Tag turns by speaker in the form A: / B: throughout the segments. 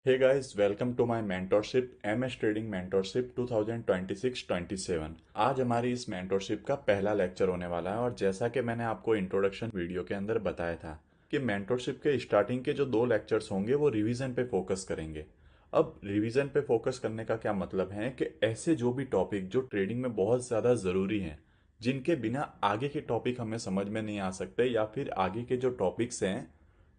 A: Hey guys, welcome to my mentorship MS Trading Mentorship 2026-27। आज हमारी इस mentorship का पहला लेक्चर होने वाला है और जैसा कि मैंने आपको इंट्रोडक्शन वीडियो के अंदर बताया था कि mentorship के स्टार्टिंग के जो दो लेक्चर्स होंगे वो रिवीजन पे फोकस करेंगे। अब रिवीजन पे फोकस करने का क्या मतलब है कि ऐसे जो भी टॉपिक जो ट्रेडिंग में बहुत ज़्यादा ज़रूरी हैं, जिनके बिना आगे के टॉपिक हमें समझ में नहीं आ सकते या फिर आगे के जो टॉपिक्स हैं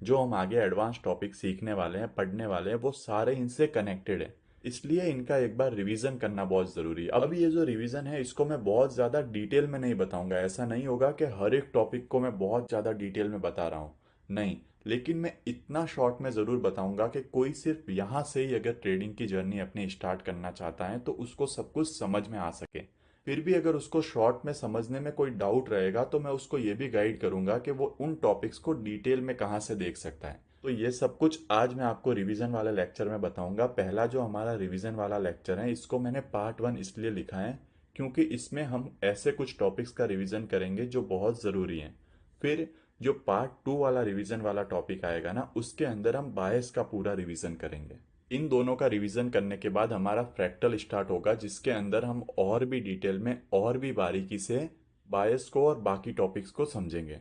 A: जो हम आगे एडवांस टॉपिक सीखने वाले हैं पढ़ने वाले हैं वो सारे इनसे कनेक्टेड है। इसलिए इनका एक बार रिवीजन करना बहुत ज़रूरी है। अब ये जो रिवीजन है इसको मैं बहुत ज़्यादा डिटेल में नहीं बताऊंगा। ऐसा नहीं होगा कि हर एक टॉपिक को मैं बहुत ज़्यादा डिटेल में बता रहा हूँ, नहीं। लेकिन मैं इतना शॉर्ट में ज़रूर बताऊंगा कि कोई सिर्फ यहाँ से ही अगर ट्रेडिंग की जर्नी अपनी स्टार्ट करना चाहता है तो उसको सब कुछ समझ में आ सके। फिर भी अगर उसको शॉर्ट में समझने में कोई डाउट रहेगा तो मैं उसको ये भी गाइड करूंगा कि वो उन टॉपिक्स को डिटेल में कहाँ से देख सकता है। तो ये सब कुछ आज मैं आपको रिवीजन वाले लेक्चर में बताऊंगा। पहला जो हमारा रिवीजन वाला लेक्चर है इसको मैंने पार्ट 1 इसलिए लिखा है क्योंकि इसमें हम ऐसे कुछ टॉपिक्स का रिवीजन करेंगे जो बहुत ज़रूरी हैं। फिर जो पार्ट 2 वाला रिवीजन वाला टॉपिक आएगा ना उसके अंदर हम बायस का पूरा रिवीजन करेंगे। इन दोनों का रिवीजन करने के बाद हमारा फ्रैक्टल स्टार्ट होगा जिसके अंदर हम और भी डिटेल में और भी बारीकी से बायस को और बाकी टॉपिक्स को समझेंगे।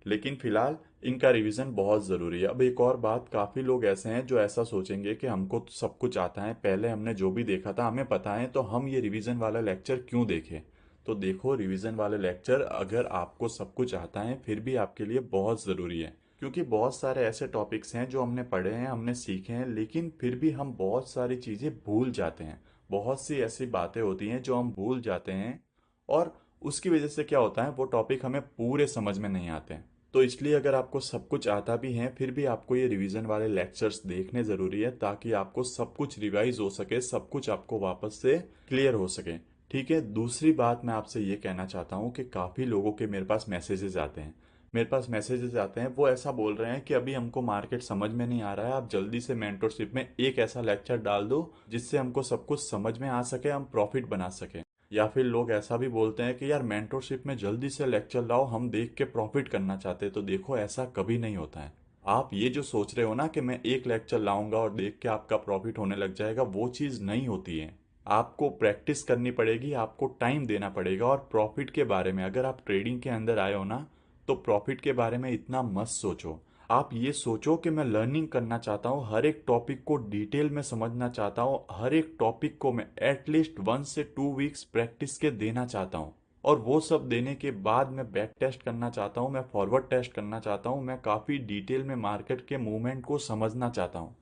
A: लेकिन फिलहाल इनका रिवीजन बहुत ज़रूरी है। अब एक और बात, काफ़ी लोग ऐसे हैं जो ऐसा सोचेंगे कि हमको तो सब कुछ आता है, पहले हमने जो भी देखा था हमें पता है, तो हम ये रिवीजन वाला लेक्चर क्यों देखें। तो देखो, रिवीजन वाले लेक्चर अगर आपको सब कुछ आता है फिर भी आपके लिए बहुत ज़रूरी है, क्योंकि बहुत सारे ऐसे टॉपिक्स हैं जो हमने पढ़े हैं हमने सीखे हैं लेकिन फिर भी हम बहुत सारी चीज़ें भूल जाते हैं। बहुत सी ऐसी बातें होती हैं जो हम भूल जाते हैं और उसकी वजह से क्या होता है, वो टॉपिक हमें पूरे समझ में नहीं आते हैं। तो इसलिए अगर आपको सब कुछ आता भी है फिर भी आपको ये रिवीजन वाले लेक्चर्स देखने ज़रूरी है ताकि आपको सब कुछ रिवाइज हो सके, सब कुछ आपको वापस से क्लियर हो सके। ठीक है। दूसरी बात मैं आपसे ये कहना चाहता हूँ कि काफ़ी लोगों के मेरे पास मैसेजेस आते हैं, वो ऐसा बोल रहे हैं कि अभी हमको मार्केट समझ में नहीं आ रहा है, आप जल्दी से मेंटरशिप में एक ऐसा लेक्चर डाल दो जिससे हमको सब कुछ समझ में आ सके, हम प्रॉफिट बना सकें। या फिर लोग ऐसा भी बोलते हैं कि यार मेंटरशिप में जल्दी से लेक्चर लाओ, हम देख के प्रॉफिट करना चाहते हैं। तो देखो, ऐसा कभी नहीं होता है। आप ये जो सोच रहे हो ना कि मैं एक लेक्चर लाऊंगा और देख के आपका प्रॉफिट होने लग जाएगा, वो चीज़ नहीं होती है। आपको प्रैक्टिस करनी पड़ेगी, आपको टाइम देना पड़ेगा। और प्रॉफिट के बारे में अगर आप ट्रेडिंग के अंदर आए हो ना, तो प्रॉफिट के बारे में इतना मत सोचो। आप ये सोचो कि मैं लर्निंग करना चाहता हूँ, हर एक टॉपिक को डिटेल में समझना चाहता हूँ, हर एक टॉपिक को मैं एटलीस्ट 1 से 2 वीक्स प्रैक्टिस के देना चाहता हूँ। और वो सब देने के बाद मैं बैक टेस्ट करना चाहता हूँ, मैं फॉरवर्ड टेस्ट करना चाहता हूँ, मैं काफ़ी डिटेल में मार्केट के मूवमेंट को समझना चाहता हूँ।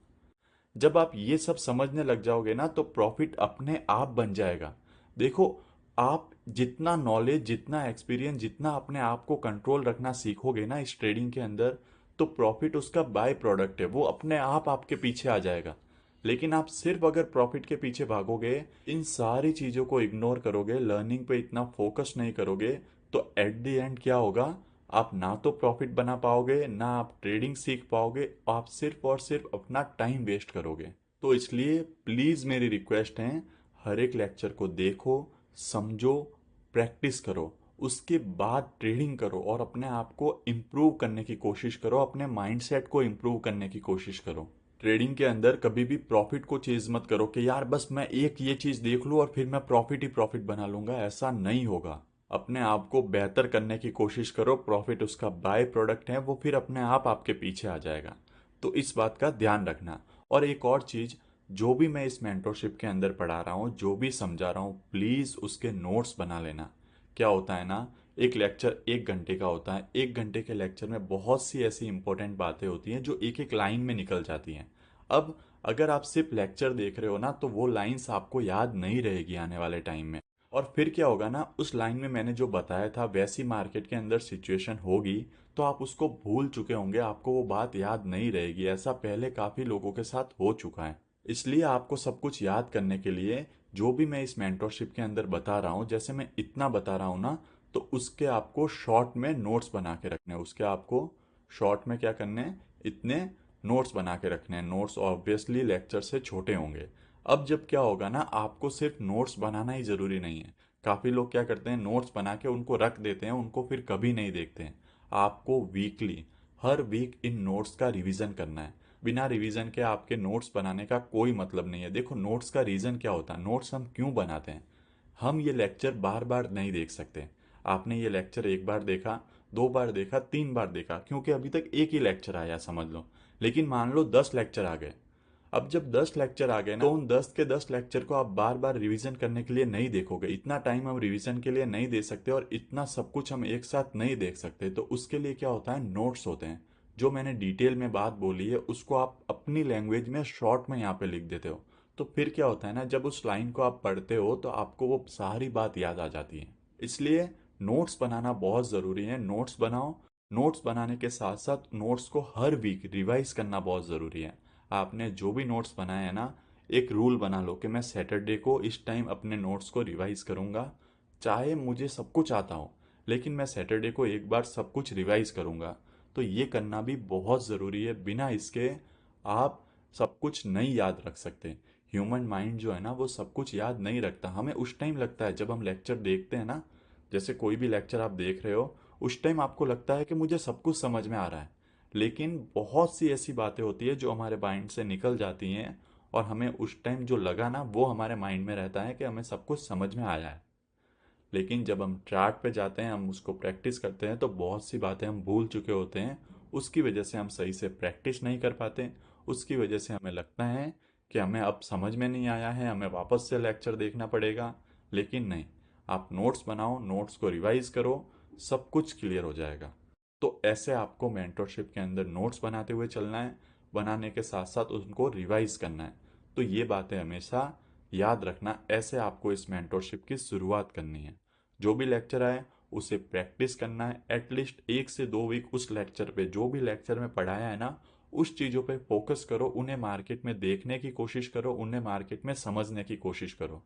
A: जब आप ये सब समझने लग जाओगे ना तो प्रॉफिट अपने आप बन जाएगा। देखो, आप जितना नॉलेज, जितना एक्सपीरियंस, जितना अपने आप को कंट्रोल रखना सीखोगे ना इस ट्रेडिंग के अंदर, तो प्रॉफिट उसका बाय प्रोडक्ट है, वो अपने आप आपके पीछे आ जाएगा। लेकिन आप सिर्फ अगर प्रॉफिट के पीछे भागोगे, इन सारी चीज़ों को इग्नोर करोगे, लर्निंग पे इतना फोकस नहीं करोगे, तो एट द एंड क्या होगा, आप ना तो प्रॉफिट बना पाओगे ना आप ट्रेडिंग सीख पाओगे, आप सिर्फ और सिर्फ अपना टाइम वेस्ट करोगे। तो इसलिए प्लीज़ मेरी रिक्वेस्ट है, हर एक लेक्चर को देखो, समझो, प्रैक्टिस करो, उसके बाद ट्रेडिंग करो और अपने आप को इम्प्रूव करने की कोशिश करो, अपने माइंडसेट को इम्प्रूव करने की कोशिश करो। ट्रेडिंग के अंदर कभी भी प्रॉफिट को चेज मत करो कि यार बस मैं एक ये चीज़ देख लूँ और फिर मैं प्रॉफिट ही प्रॉफिट बना लूंगा, ऐसा नहीं होगा। अपने आप को बेहतर करने की कोशिश करो, प्रॉफिट उसका बाय प्रोडक्ट है, वो फिर अपने आप आपके पीछे आ जाएगा। तो इस बात का ध्यान रखना। और एक और चीज़, जो भी मैं इस मेंटरशिप के अंदर पढ़ा रहा हूँ, जो भी समझा रहा हूँ, प्लीज़ उसके नोट्स बना लेना। क्या होता है ना, एक लेक्चर 1 घंटे का होता है, 1 घंटे के लेक्चर में बहुत सी ऐसी इंपॉर्टेंट बातें होती हैं जो एक एक लाइन में निकल जाती हैं। अब अगर आप सिर्फ लेक्चर देख रहे हो ना तो वो लाइंस आपको याद नहीं रहेगी आने वाले टाइम में। और फिर क्या होगा ना, उस लाइन में मैंने जो बताया था वैसी मार्केट के अंदर सिचुएशन होगी तो आप उसको भूल चुके होंगे, आपको वो बात याद नहीं रहेगी। ऐसा पहले काफ़ी लोगों के साथ हो चुका है। इसलिए आपको सब कुछ याद करने के लिए जो भी मैं इस मेंटरशिप के अंदर बता रहा हूँ, जैसे मैं इतना बता रहा हूँ ना, तो उसके आपको शॉर्ट में नोट्स बना के रखने हैं। उसके आपको शॉर्ट में क्या करने हैं, इतने नोट्स बना के रखने हैं। नोट्स ऑब्वियसली लेक्चर से छोटे होंगे। अब जब क्या होगा ना, आपको सिर्फ नोट्स बनाना ही ज़रूरी नहीं है। काफ़ी लोग क्या करते हैं, नोट्स बना के उनको रख देते हैं, उनको फिर कभी नहीं देखते हैं। आपको वीकली, हर वीक इन नोट्स का रिवीजन करना है। बिना रिवीजन के आपके नोट्स बनाने का कोई मतलब नहीं है। देखो नोट्स का रीज़न क्या होता है, नोट्स हम क्यों बनाते हैं। हम ये लेक्चर बार बार नहीं देख सकते। आपने ये लेक्चर एक बार देखा, दो बार देखा, तीन बार देखा, क्योंकि अभी तक एक ही लेक्चर आया समझ लो। लेकिन मान लो 10 लेक्चर आ गए। अब जब 10 लेक्चर आ गए ना, तो उन 10 के 10 लेक्चर को आप बार बार रिवीजन करने के लिए नहीं देखोगे। इतना टाइम हम रिवीजन के लिए नहीं दे सकते और इतना सब कुछ हम एक साथ नहीं देख सकते। तो उसके लिए क्या होता है, नोट्स होते हैं। जो मैंने डिटेल में बात बोली है उसको आप अपनी लैंग्वेज में शॉर्ट में यहाँ पे लिख देते हो। तो फिर क्या होता है ना, जब उस लाइन को आप पढ़ते हो तो आपको वो सारी बात याद आ जाती है। इसलिए नोट्स बनाना बहुत ज़रूरी है। नोट्स बनाओ। नोट्स बनाने के साथ साथ नोट्स को हर वीक रिवाइज करना बहुत ज़रूरी है। आपने जो भी नोट्स बनाए हैं ना, एक रूल बना लो कि मैं सैटरडे को इस टाइम अपने नोट्स को रिवाइज करूँगा। चाहे मुझे सब कुछ आता हो, लेकिन मैं सैटरडे को एक बार सब कुछ रिवाइज करूँगा। तो ये करना भी बहुत ज़रूरी है। बिना इसके आप सब कुछ नहीं याद रख सकते। ह्यूमन माइंड जो है ना, वो सब कुछ याद नहीं रखता। हमें उस टाइम लगता है जब हम लेक्चर देखते हैं ना, जैसे कोई भी लेक्चर आप देख रहे हो, उस टाइम आपको लगता है कि मुझे सब कुछ समझ में आ रहा है। लेकिन बहुत सी ऐसी बातें होती है जो हमारे माइंड से निकल जाती हैं, और हमें उस टाइम जो लगा ना वो हमारे माइंड में रहता है कि हमें सब कुछ समझ में आया है। लेकिन जब हम ट्रैक पे जाते हैं, हम उसको प्रैक्टिस करते हैं, तो बहुत सी बातें हम भूल चुके होते हैं। उसकी वजह से हम सही से प्रैक्टिस नहीं कर पाते। उसकी वजह से हमें लगता है कि हमें अब समझ में नहीं आया है, हमें वापस से लेक्चर देखना पड़ेगा। लेकिन नहीं, आप नोट्स बनाओ, नोट्स को रिवाइज करो, सब कुछ क्लियर हो जाएगा। तो ऐसे आपको मेंटरशिप के अंदर नोट्स बनाते हुए चलना है, बनाने के साथ साथ उनको रिवाइज करना है। तो ये बातें हमेशा याद रखना। ऐसे आपको इस मेंटरशिप की शुरुआत करनी है। जो भी लेक्चर आए उसे प्रैक्टिस करना है। एटलीस्ट 1 से 2 वीक उस लेक्चर पे, जो भी लेक्चर में पढ़ाया है ना, उस चीज़ों पे फोकस करो। उन्हें मार्केट में देखने की कोशिश करो, उन्हें मार्केट में समझने की कोशिश करो।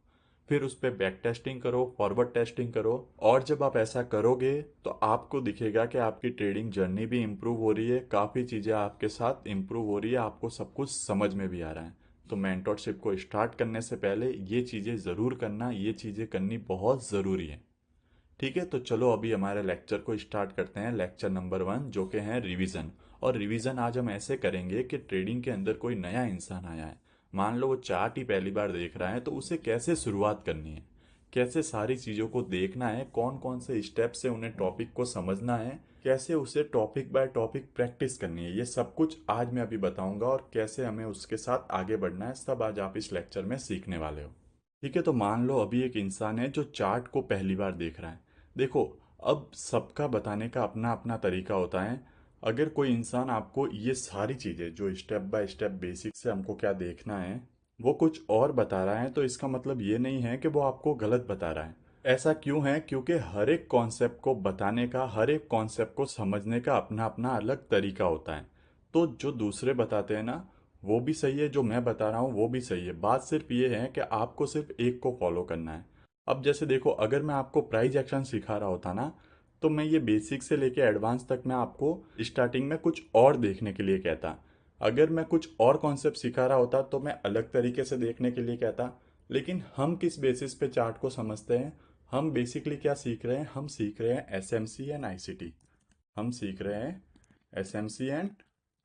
A: फिर उस पर बैक टेस्टिंग करो, फॉरवर्ड टेस्टिंग करो। और जब आप ऐसा करोगे तो आपको दिखेगा कि आपकी ट्रेडिंग जर्नी भी इम्प्रूव हो रही है, काफ़ी चीज़ें आपके साथ इम्प्रूव हो रही है, आपको सब कुछ समझ में भी आ रहा है। तो मेंटरशिप को स्टार्ट करने से पहले ये चीज़ें ज़रूर करना, ये चीज़ें करनी बहुत ज़रूरी है। ठीक है, तो चलो अभी हमारे लेक्चर को स्टार्ट करते हैं। लेक्चर नंबर 1 जो कि है रिवीजन। और रिवीजन आज हम ऐसे करेंगे कि ट्रेडिंग के अंदर कोई नया इंसान आया है, मान लो वो चार्ट ही पहली बार देख रहा है, तो उसे कैसे शुरुआत करनी है, कैसे सारी चीज़ों को देखना है, कौन कौन से स्टेप से उन्हें टॉपिक को समझना है, कैसे उसे टॉपिक बाय टॉपिक प्रैक्टिस करनी है, ये सब कुछ आज मैं अभी बताऊंगा। और कैसे हमें उसके साथ आगे बढ़ना है, सब आज आप इस लेक्चर में सीखने वाले हो। ठीक है, तो मान लो अभी एक इंसान है जो चार्ट को पहली बार देख रहा है। देखो, अब सबका बताने का अपना अपना तरीका होता है। अगर कोई इंसान आपको ये सारी चीज़ें जो स्टेप बाय स्टेप बेसिक से हमको क्या देखना है, वो कुछ और बता रहा है, तो इसका मतलब ये नहीं है कि वो आपको गलत बता रहा है। ऐसा क्यों है? क्योंकि हर एक कॉन्सेप्ट को बताने का, हर एक कॉन्सेप्ट को समझने का अपना अपना अलग तरीका होता है। तो जो दूसरे बताते हैं ना, वो भी सही है, जो मैं बता रहा हूँ वो भी सही है। बात सिर्फ ये है कि आपको सिर्फ एक को फॉलो करना है। अब जैसे देखो, अगर मैं आपको प्राइज एक्शन सिखा रहा होता ना, तो मैं ये बेसिक से लेके एडवांस तक मैं आपको स्टार्टिंग में कुछ और देखने के लिए कहता। अगर मैं कुछ और कॉन्सेप्ट सिखा रहा होता तो मैं अलग तरीके से देखने के लिए कहता। लेकिन हम किस बेसिस पे चार्ट को समझते हैं? हम बेसिकली क्या सीख रहे हैं? हम सीख रहे हैं एसएमसी एंड आईसीटी। हम सीख रहे हैं एसएमसी एंड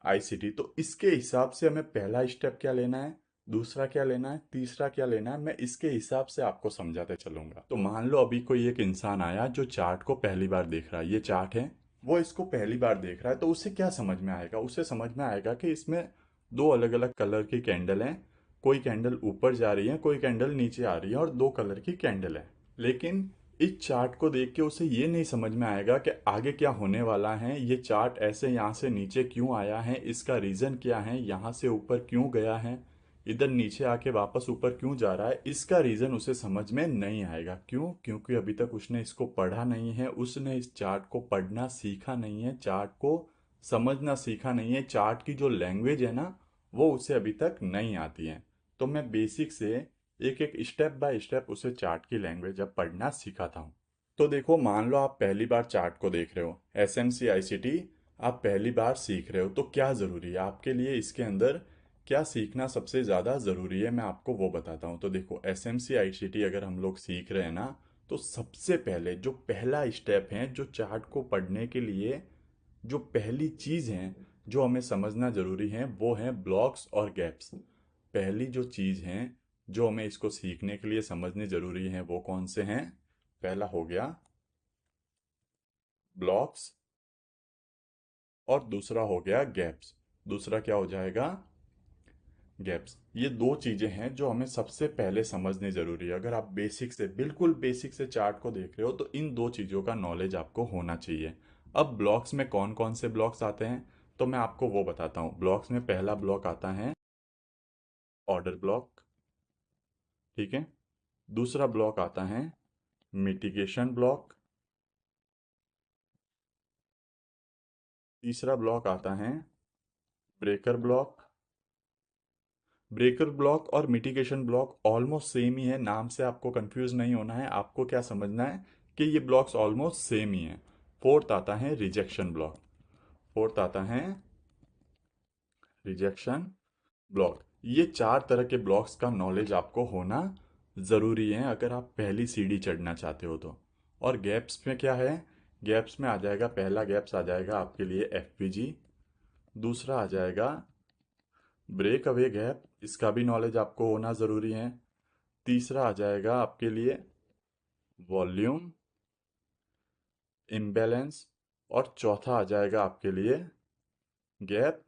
A: आईसीटी। तो इसके हिसाब से हमें पहला स्टेप क्या लेना है, दूसरा क्या लेना है, तीसरा क्या लेना है, मैं इसके हिसाब से आपको समझाते चलूंगा। तो मान लो अभी कोई एक इंसान आया जो चार्ट को पहली बार देख रहा है, ये चार्ट है, वो इसको पहली बार देख रहा है, तो उसे क्या समझ में आएगा? उसे समझ में आएगा कि इसमें दो अलग अलग कलर की कैंडल हैं। कोई कैंडल ऊपर जा रही है, कोई कैंडल नीचे आ रही है, और दो कलर की कैंडल है। लेकिन इस चार्ट को देख के उसे ये नहीं समझ में आएगा कि आगे क्या होने वाला है, ये चार्ट ऐसे यहाँ से नीचे क्यों आया है, इसका रीज़न क्या है, यहाँ से ऊपर क्यों गया है, इधर नीचे आके वापस ऊपर क्यों जा रहा है। इसका रीज़न उसे समझ में नहीं आएगा। क्यों? क्योंकि अभी तक उसने इसको पढ़ा नहीं है, उसने इस चार्ट को पढ़ना सीखा नहीं है, चार्ट को समझना सीखा नहीं है। चार्ट की जो लैंग्वेज है ना, वो उसे अभी तक नहीं आती है। तो मैं बेसिक से एक एक स्टेप बाय स्टेप उसे चार्ट की लैंग्वेज अब पढ़ना सिखाता हूँ। तो देखो, मान लो आप पहली बार चार्ट को देख रहे हो, एस एम सी आई सी टी आप पहली बार सीख रहे हो, तो क्या ज़रूरी है आपके लिए, इसके अंदर क्या सीखना सबसे ज़्यादा ज़रूरी है, मैं आपको वो बताता हूँ। तो देखो, एस एम सी आई सी टी अगर हम लोग सीख रहे हैं ना, तो सबसे पहले जो पहला स्टेप है, जो चार्ट को पढ़ने के लिए जो पहली चीज़ है, जो हमें समझना ज़रूरी है वो हैं ब्लॉक्स और गैप्स। पहली जो चीज़ हैं जो हमें इसको सीखने के लिए समझनी ज़रूरी है वो कौन से हैं? पहला हो गया ब्लॉक्स और दूसरा हो गया गैप्स। दूसरा क्या हो जाएगा? गैप्स। ये दो चीज़ें हैं जो हमें सबसे पहले समझनी ज़रूरी है। अगर आप बेसिक से बिल्कुल बेसिक से चार्ट को देख रहे हो तो इन दो चीज़ों का नॉलेज आपको होना चाहिए। अब ब्लॉक्स में कौन कौन से ब्लॉक्स आते हैं तो मैं आपको वो बताता हूँ। ब्लॉक्स में पहला ब्लॉक आता है ऑर्डर ब्लॉक, ठीक है। दूसरा ब्लॉक आता है मिटिगेशन ब्लॉक। तीसरा ब्लॉक आता है ब्रेकर ब्लॉक। ब्रेकर ब्लॉक और मिटिगेशन ब्लॉक ऑलमोस्ट सेम ही है, नाम से आपको कंफ्यूज नहीं होना है। आपको क्या समझना है कि ये ब्लॉक्स ऑलमोस्ट सेम ही हैं। फोर्थ आता है रिजेक्शन ब्लॉक। फोर्थ आता है रिजेक्शन ब्लॉक। ये चार तरह के ब्लॉक्स का नॉलेज आपको होना ज़रूरी है अगर आप पहली सीढ़ी चढ़ना चाहते हो तो। और गैप्स में क्या है? गैप्स में आ जाएगा, पहला गैप्स आ जाएगा आपके लिए एफपीजी। दूसरा आ जाएगा ब्रेक अवे गैप, इसका भी नॉलेज आपको होना ज़रूरी है। तीसरा आ जाएगा आपके लिए वॉल्यूम इम्बैलेंस। और चौथा आ जाएगा आपके लिए गैप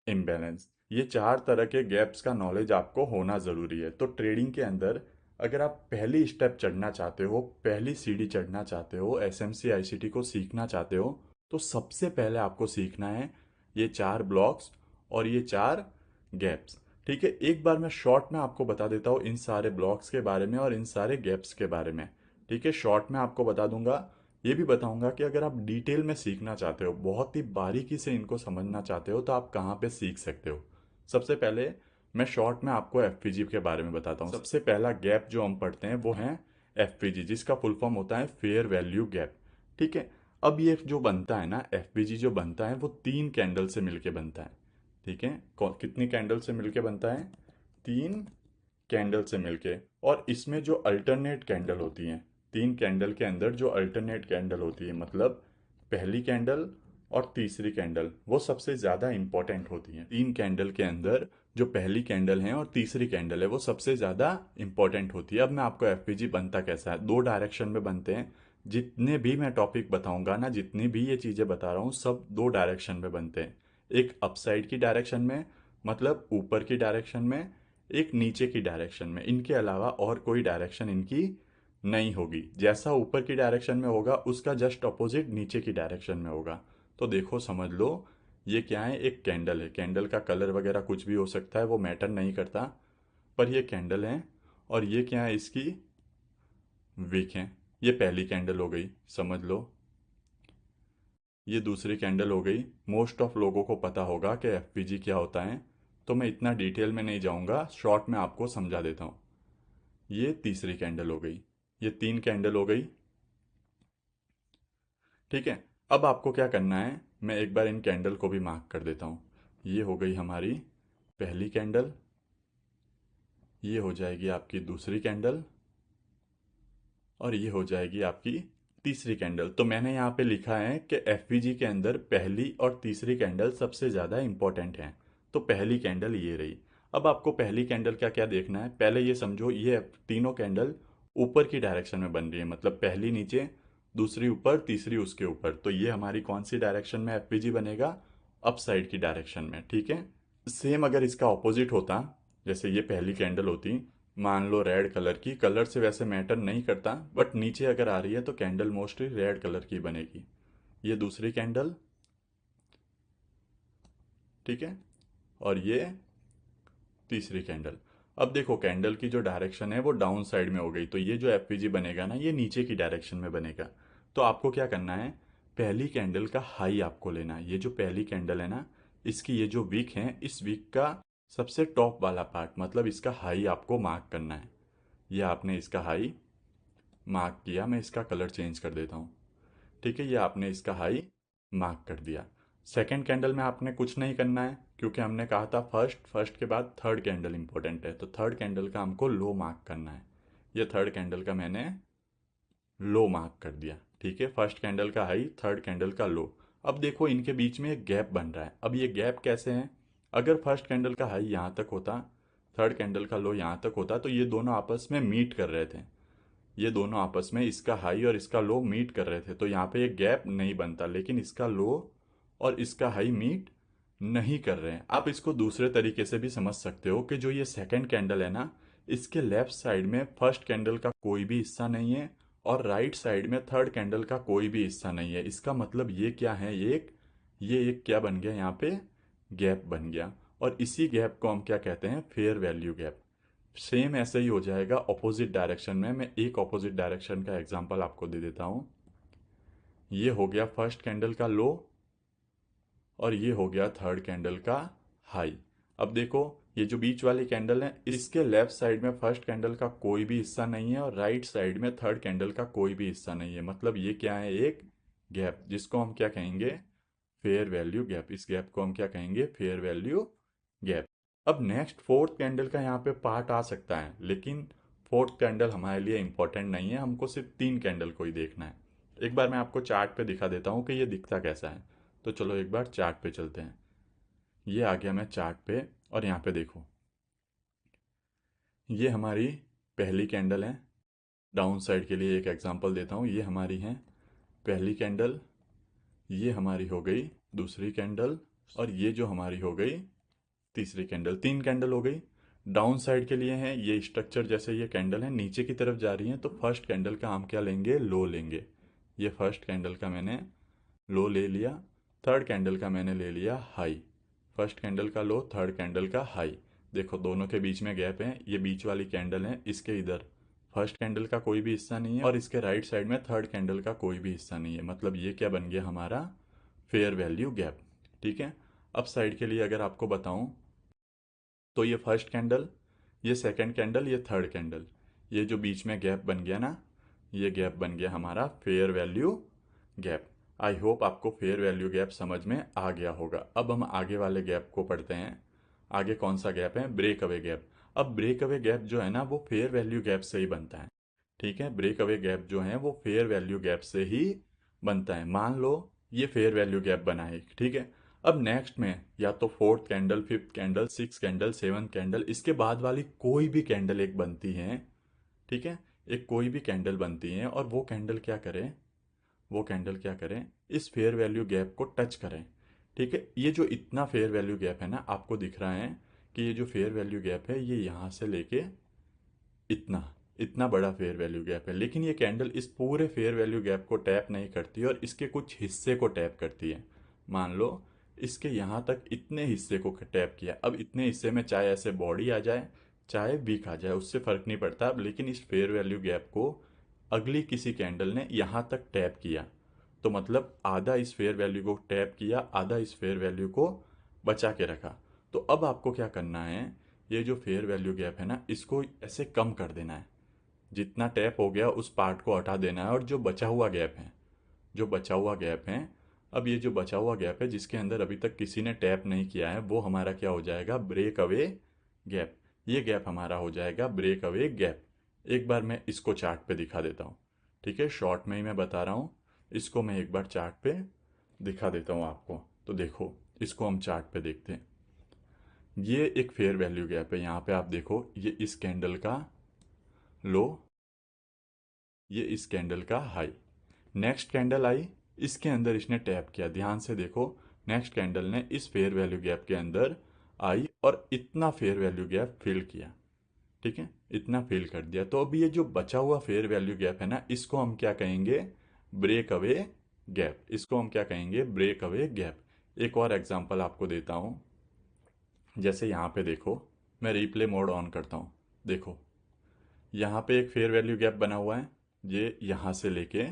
A: इम्बैलेंस। ये चार तरह के गैप्स का नॉलेज आपको होना ज़रूरी है। तो ट्रेडिंग के अंदर अगर आप पहली स्टेप चढ़ना चाहते हो, पहली सीढ़ी चढ़ना चाहते हो, एसएमसी आईसीटी को सीखना चाहते हो, तो सबसे पहले आपको सीखना है ये चार ब्लॉक्स और ये चार गैप्स। ठीक है, एक बार मैं शॉर्ट में आपको बता देता हूँ इन सारे ब्लॉक्स के बारे में और इन सारे गैप्स के बारे में। ठीक है, शॉर्ट में आपको बता दूंगा। ये भी बताऊंगा कि अगर आप डिटेल में सीखना चाहते हो, बहुत ही बारीकी से इनको समझना चाहते हो, तो आप कहाँ पे सीख सकते हो। सबसे पहले मैं शॉर्ट में आपको एफपीजी के बारे में बताता हूँ। सबसे पहला गैप जो हम पढ़ते हैं वो है एफपीजी, जिसका फुल फॉर्म होता है फेयर वैल्यू गैप। ठीक है, अब ये जो बनता है ना एफपीजी जो बनता है वो तीन कैंडल से मिलके बनता है। ठीक है, कितनी कैंडल से मिलके बनता है? तीन कैंडल से मिलके। और इसमें जो अल्टरनेट कैंडल होती हैं, तीन कैंडल के अंदर जो अल्टरनेट कैंडल होती है, मतलब पहली कैंडल और तीसरी कैंडल, वो सबसे ज़्यादा इंपॉर्टेंट होती हैं। तीन कैंडल के अंदर जो पहली कैंडल है और तीसरी कैंडल है वो सबसे ज़्यादा इंपॉर्टेंट होती है। अब मैं आपको एफपीजी बनता कैसा है, दो डायरेक्शन में बनते हैं। जितने भी मैं टॉपिक बताऊंगा ना, जितनी भी ये चीज़ें बता रहा हूँ, सब दो डायरेक्शन में बनते हैं। एक अपसाइड की डायरेक्शन में, मतलब ऊपर की डायरेक्शन में, एक नीचे की डायरेक्शन में। इनके अलावा और कोई डायरेक्शन इनकी नहीं होगी। जैसा ऊपर की डायरेक्शन में होगा उसका जस्ट अपोजिट नीचे की डायरेक्शन में होगा। तो देखो समझ लो, ये क्या है? एक कैंडल है। कैंडल का कलर वगैरह कुछ भी हो सकता है, वो मैटर नहीं करता, पर ये कैंडल है। और ये क्या है? इसकी विक है। ये पहली कैंडल हो गई, समझ लो। ये दूसरी कैंडल हो गई। मोस्ट ऑफ लोगों को पता होगा कि एफपीजी क्या होता है, तो मैं इतना डिटेल में नहीं जाऊंगा, शॉर्ट में आपको समझा देता हूँ। ये तीसरी कैंडल हो गई। ये तीन कैंडल हो गई। ठीक है, अब आपको क्या करना है, मैं एक बार इन कैंडल को भी मार्क कर देता हूँ। ये हो गई हमारी पहली कैंडल, ये हो जाएगी आपकी दूसरी कैंडल, और ये हो जाएगी आपकी तीसरी कैंडल। तो मैंने यहाँ पे लिखा है कि एफवीजी के अंदर पहली और तीसरी कैंडल सबसे ज़्यादा इंपॉर्टेंट हैं। तो पहली कैंडल ये रही। अब आपको पहली कैंडल क्या क्या देखना है, पहले ये समझो ये तीनों कैंडल ऊपर की डायरेक्शन में बन रही है, मतलब पहली नीचे, दूसरी ऊपर, तीसरी उसके ऊपर। तो ये हमारी कौन सी डायरेक्शन में एफवीजी बनेगा? अप साइड की डायरेक्शन में। ठीक है, सेम अगर इसका ऑपोजिट होता, जैसे ये पहली कैंडल होती, मान लो रेड कलर की, कलर से वैसे मैटर नहीं करता, बट नीचे अगर आ रही है तो कैंडल मोस्टली रेड कलर की बनेगी। ये दूसरी कैंडल, ठीक है, और ये तीसरी कैंडल। अब देखो कैंडल की जो डायरेक्शन है वो डाउन साइड में हो गई, तो ये जो एफपीजी बनेगा ना, ये नीचे की डायरेक्शन में बनेगा। तो आपको क्या करना है, पहली कैंडल का हाई आपको लेना है। ये जो पहली कैंडल है ना, इसकी ये जो वीक है, इस वीक का सबसे टॉप वाला पार्ट, मतलब इसका हाई आपको मार्क करना है। ये आपने इसका हाई मार्क किया, मैं इसका कलर चेंज कर देता हूँ। ठीक है, ये आपने इसका हाई मार्क कर दिया। सेकंड कैंडल में आपने कुछ नहीं करना है, क्योंकि हमने कहा था फर्स्ट, फर्स्ट के बाद थर्ड कैंडल इंपॉर्टेंट है, तो थर्ड कैंडल का हमको लो मार्क करना है। ये थर्ड कैंडल का मैंने लो मार्क कर दिया। ठीक है, फर्स्ट कैंडल का हाई, थर्ड कैंडल का लो। अब देखो इनके बीच में एक गैप बन रहा है। अब ये गैप कैसे है? अगर फर्स्ट कैंडल का हाई यहाँ तक होता, थर्ड कैंडल का लो यहाँ तक होता, तो ये दोनों आपस में मीट कर रहे थे। ये दोनों आपस में, इसका हाई और इसका लो मीट कर रहे थे, तो यहाँ पे एक गैप नहीं बनता। लेकिन इसका लो और इसका हाई मीट नहीं कर रहे हैं। आप इसको दूसरे तरीके से भी समझ सकते हो कि जो ये सेकंड कैंडल है ना, इसके लेफ्ट साइड में फर्स्ट कैंडल का कोई भी हिस्सा नहीं है और राइट साइड में थर्ड कैंडल का कोई भी हिस्सा नहीं है। इसका मतलब ये क्या है, ये एक क्या बन गया यहाँ पे, गैप बन गया। और इसी गैप को हम क्या कहते हैं, फेयर वैल्यू गैप। सेम ऐसे ही हो जाएगा ऑपोजिट डायरेक्शन में। मैं एक ऑपोजिट डायरेक्शन का एग्जांपल आपको दे देता हूँ। ये हो गया फर्स्ट कैंडल का लो और ये हो गया थर्ड कैंडल का हाई। अब देखो ये जो बीच वाली कैंडल है, इसके लेफ्ट साइड में फर्स्ट कैंडल का कोई भी हिस्सा नहीं है और राइट साइड में थर्ड कैंडल का कोई भी हिस्सा नहीं है। मतलब ये क्या है, एक गैप, जिसको हम क्या कहेंगे, फेयर वैल्यू गैप। इस गैप को हम क्या कहेंगे, फेयर वैल्यू गैप। अब नेक्स्ट फोर्थ कैंडल का यहाँ पे पार्ट आ सकता है, लेकिन फोर्थ कैंडल हमारे लिए इंपॉर्टेंट नहीं है, हमको सिर्फ तीन कैंडल को ही देखना है। एक बार मैं आपको चार्ट पे दिखा देता हूँ कि ये दिखता कैसा है। तो चलो एक बार चार्ट पे चलते हैं। ये आ गया मैं चार्ट पे और यहाँ पे देखो, ये हमारी पहली कैंडल है। डाउन साइड के लिए एक एग्जांपल देता हूँ, ये हमारी है पहली कैंडल, ये हमारी हो गई दूसरी कैंडल और ये जो हमारी हो गई तीसरी कैंडल। तीन कैंडल हो गई। डाउन साइड के लिए हैं, ये स्ट्रक्चर जैसे ये कैंडल है नीचे की तरफ जा रही है, तो फर्स्ट कैंडल का हम क्या लेंगे, लो लेंगे। ये फर्स्ट कैंडल का मैंने लो ले लिया, थर्ड कैंडल का मैंने ले लिया हाई। फर्स्ट कैंडल का लो, थर्ड कैंडल का हाई। देखो दोनों के बीच में गैप है, ये बीच वाली कैंडल है, इसके इधर फर्स्ट कैंडल का कोई भी हिस्सा नहीं है और इसके राइट साइड में थर्ड कैंडल का कोई भी हिस्सा नहीं है। मतलब ये क्या बन गया हमारा, फेयर वैल्यू गैप। ठीक है। अब साइड के लिए अगर आपको बताऊं, तो ये फर्स्ट कैंडल, ये सेकंड कैंडल, ये थर्ड कैंडल, ये जो बीच में गैप बन गया ना, ये गैप बन गया हमारा fair value gap. I hope आपको फेयर वैल्यू गैप समझ में आ गया होगा। अब हम आगे वाले गैप को पढ़ते हैं। आगे कौन सा गैप है, ब्रेक अवे गैप। अब ब्रेक अवे गैप जो है ना, वो फेयर वैल्यू गैप से ही बनता है। ठीक है, ब्रेक अवे गैप जो है वो फेयर वैल्यू गैप से ही बनता है। मान लो ये फेयर वैल्यू गैप बना है, ठीक है। अब नेक्स्ट में या तो fourth candle, fifth candle, six candle, seventh candle, इसके बाद वाली कोई भी कैंडल एक बनती है। ठीक है, एक कोई भी कैंडल बनती है और वो कैंडल क्या करे, वो कैंडल क्या करें, इस फेयर वैल्यू गैप को टच करें। ठीक है, ये जो इतना फेयर वैल्यू गैप है ना, आपको दिख रहा है कि ये जो फेयर वैल्यू गैप है ये यहाँ से लेके इतना इतना बड़ा फेयर वैल्यू गैप है। लेकिन ये कैंडल इस पूरे फेयर वैल्यू गैप को टैप नहीं करती और इसके कुछ हिस्से को टैप करती है। मान लो इसके यहाँ तक इतने हिस्से को टैप किया। अब इतने हिस्से में चाहे ऐसे बॉडी आ जाए चाहे वीक आ जाए, उससे फर्क नहीं पड़ता। अब लेकिन इस फेयर वैल्यू गैप को अगली किसी कैंडल ने यहाँ तक टैप किया, तो मतलब आधा इस फेयर वैल्यू को टैप किया, आधा इस फेयर वैल्यू को बचा के रखा। तो अब आपको क्या करना है, ये जो फेयर वैल्यू गैप है ना, इसको ऐसे कम कर देना है। जितना टैप हो गया उस पार्ट को हटा देना है और जो बचा हुआ गैप है, जो बचा हुआ गैप है, अब ये जो बचा हुआ गैप है जिसके अंदर अभी तक किसी ने टैप नहीं किया है, वो हमारा क्या हो जाएगा, ब्रेक अवे गैप। ये गैप हमारा हो जाएगा ब्रेक अवे गैप। एक बार मैं इसको चार्ट पे दिखा देता हूँ। ठीक है, शॉर्ट में ही मैं बता रहा हूँ, इसको मैं एक बार चार्ट पे दिखा देता हूँ आपको। तो देखो इसको हम चार्ट पे देखते हैं। ये एक फेयर वैल्यू गैप है, यहाँ पे आप देखो ये इस कैंडल का लो, ये इस कैंडल का हाई। नेक्स्ट कैंडल आई, इसके अंदर इसने टैप किया, ध्यान से देखो। नेक्स्ट कैंडल ने इस फेयर वैल्यू गैप के अंदर आई और इतना फेयर वैल्यू गैप फिल किया। ठीक है, इतना फिल कर दिया। तो अब ये जो बचा हुआ फेयर वैल्यू गैप है ना, इसको हम क्या कहेंगे, ब्रेक अवे गैप। इसको हम क्या कहेंगे, ब्रेक अवे गैप। एक और एग्जांपल आपको देता हूं। जैसे यहाँ पे देखो, मैं रिप्ले मोड ऑन करता हूँ। देखो यहाँ पे एक फेयर वैल्यू गैप बना हुआ है, ये यहाँ से लेके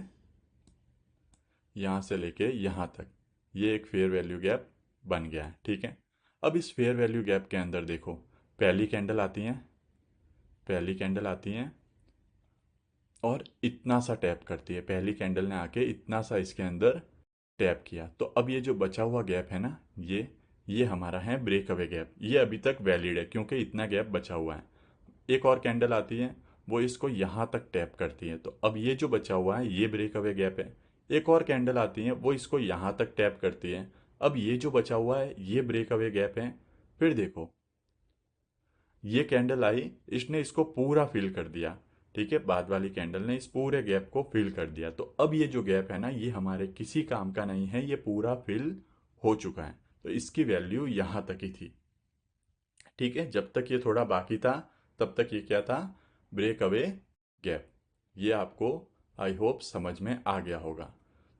A: यहाँ तक, ये एक फेयर वैल्यू गैप बन गया है। ठीक है, अब इस फेयर वैल्यू गैप के अंदर देखो, पहली कैंडल आती है, पहली कैंडल आती है और इतना सा टैप करती है। पहली कैंडल ने आके इतना सा इसके अंदर टैप किया। तो अब ये जो बचा हुआ गैप है ना, ये हमारा है ब्रेक अवे गैप। ये अभी तक वैलिड है क्योंकि इतना गैप बचा हुआ है। एक और कैंडल आती है, वो इसको यहाँ तक टैप करती है। तो अब ये जो बचा हुआ है ये ब्रेक अवे गैप है। एक और कैंडल आती है, वो इसको यहाँ तक टैप करती है। अब ये जो बचा हुआ है ये ब्रेक अवे गैप है। फिर देखो, ये कैंडल आई, इसने इसको पूरा फिल कर दिया। ठीक है, बाद वाली कैंडल ने इस पूरे गैप को फिल कर दिया। तो अब ये जो गैप है ना, ये हमारे किसी काम का नहीं है, ये पूरा फिल हो चुका है। तो इसकी वैल्यू यहाँ तक ही थी। ठीक है, जब तक ये थोड़ा बाकी था तब तक ये क्या था, ब्रेक अवे गैप। ये आपको आई होप समझ में आ गया होगा।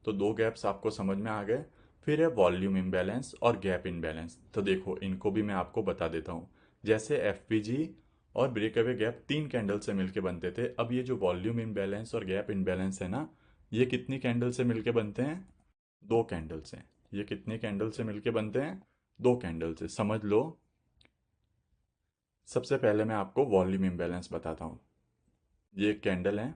A: तो दो गैप्स आपको समझ में आ गए। फिर है वॉल्यूम इम्बैलेंस और गैप इम्बैलेंस। तो देखो, इनको भी मैं आपको बता देता हूँ। जैसे एफपीजी और ब्रेक अवे गैप तीन कैंडल से मिलके बनते थे, अब ये जो वॉल्यूम इम्बैलेंस और गैप इम्बैलेंस है ना, ये कितनी कैंडल से मिलके बनते हैं, दो कैंडल से। ये कितनी कैंडल से मिलके बनते हैं, दो कैंडल से, समझ लो। सबसे पहले मैं आपको वॉल्यूम इम्बैलेंस बताता हूँ। ये एक कैंडल है,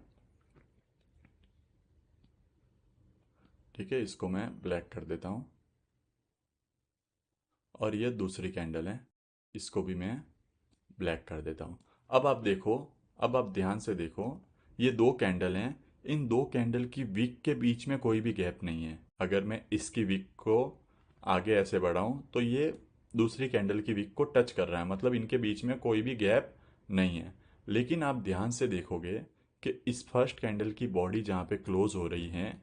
A: ठीक है, इसको मैं ब्लैक कर देता हूँ। और ये दूसरी कैंडल है, इसको भी मैं ब्लैक कर देता हूँ। अब आप देखो, अब आप ध्यान से देखो, ये दो कैंडल हैं। इन दो कैंडल की विक के बीच में कोई भी गैप नहीं है। अगर मैं इसकी विक को आगे ऐसे बढ़ाऊं तो ये दूसरी कैंडल की विक को टच कर रहा है, मतलब इनके बीच में कोई भी गैप नहीं है। लेकिन आप ध्यान से देखोगे कि इस फर्स्ट कैंडल की बॉडी जहाँ पे क्लोज हो रही है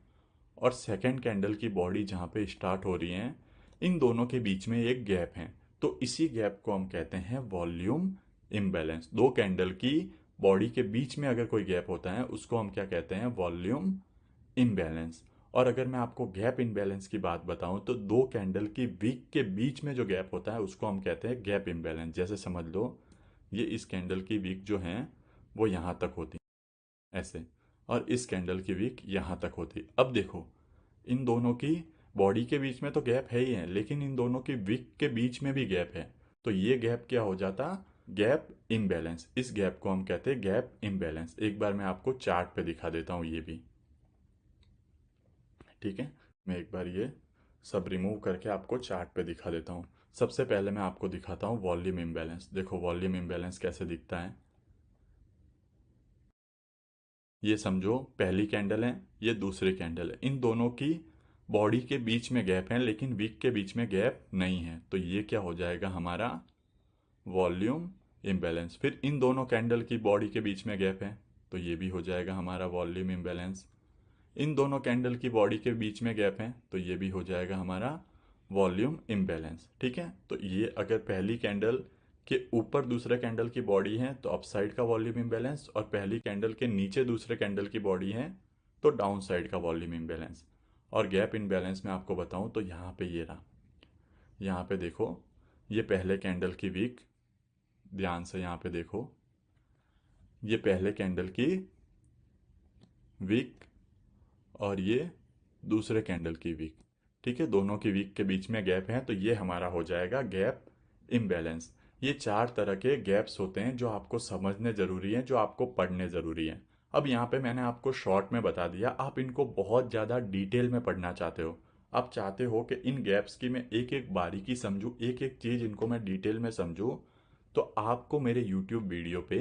A: और सेकंड कैंडल की बॉडी जहाँ पे स्टार्ट हो रही है, इन दोनों के बीच में एक गैप है। तो इसी गैप को हम कहते हैं वॉल्यूम इम्बैलेंस। दो कैंडल की बॉडी के बीच में अगर कोई गैप होता है उसको हम क्या कहते हैं, वॉल्यूम इम्बैलेंस। और अगर मैं आपको गैप इम्बैलेंस की बात बताऊं तो दो कैंडल की विक के बीच में जो गैप होता है उसको हम कहते हैं गैप इम्बैलेंस। जैसे समझ लो, ये इस कैंडल की विक जो है वो यहाँ तक होती ऐसे, और इस कैंडल की विक यहाँ तक होती। अब देखो, इन दोनों की बॉडी के बीच में तो गैप है ही है, लेकिन इन दोनों की विक के बीच में भी गैप है। तो ये गैप क्या हो जाता, गैप इम्बैलेंस। इस गैप को हम कहते हैं गैप इम्बैलेंस। एक बार मैं आपको चार्ट पे दिखा देता हूँ ये भी। ठीक है, मैं एक बार ये सब रिमूव करके आपको चार्ट पे दिखा देता हूँ। सबसे पहले मैं आपको दिखाता हूँ वॉल्यूम इम्बैलेंस। देखो वॉल्यूम इम्बैलेंस कैसे दिखता है। ये समझो पहली कैंडल है, ये दूसरी कैंडल है, इन दोनों की बॉडी के बीच में गैप है लेकिन विक के बीच में गैप नहीं है। तो ये क्या हो जाएगा हमारा वॉल्यूम इम्बैलेंस। फिर इन दोनों कैंडल की बॉडी के बीच में गैप है, तो ये भी हो जाएगा हमारा वॉल्यूम इम्बैलेंस। इन दोनों कैंडल की बॉडी के बीच में गैप है, तो ये भी हो जाएगा हमारा वॉल्यूम इम्बैलेंस। ठीक है, तो ये अगर पहली कैंडल के ऊपर दूसरे कैंडल की बॉडी है तो अप साइड का वॉल्यूम इम्बैलेंस, और पहली कैंडल के नीचे दूसरे कैंडल की बॉडी है तो डाउन साइड का वॉल्यूम इम्बैलेंस। और गैप इम्बैलेंस में आपको बताऊं तो यहाँ पे ये रहा, यहाँ पे देखो, ये पहले कैंडल की वीक, ध्यान से यहाँ पे देखो, ये पहले कैंडल की वीक और ये दूसरे कैंडल की वीक। ठीक है, दोनों की वीक के बीच में गैप है, तो ये हमारा हो जाएगा गैप इम्बैलेंस। ये चार तरह के गैप्स होते हैं जो आपको समझने ज़रूरी हैं, जो आपको पढ़ने ज़रूरी हैं। अब यहाँ पे मैंने आपको शॉर्ट में बता दिया, आप इनको बहुत ज़्यादा डिटेल में पढ़ना चाहते हो, आप चाहते हो कि इन गैप्स की मैं एक एक बारीकी समझूँ, एक एक चीज़ इनको मैं डिटेल में समझूँ, तो आपको मेरे यूट्यूब वीडियो पे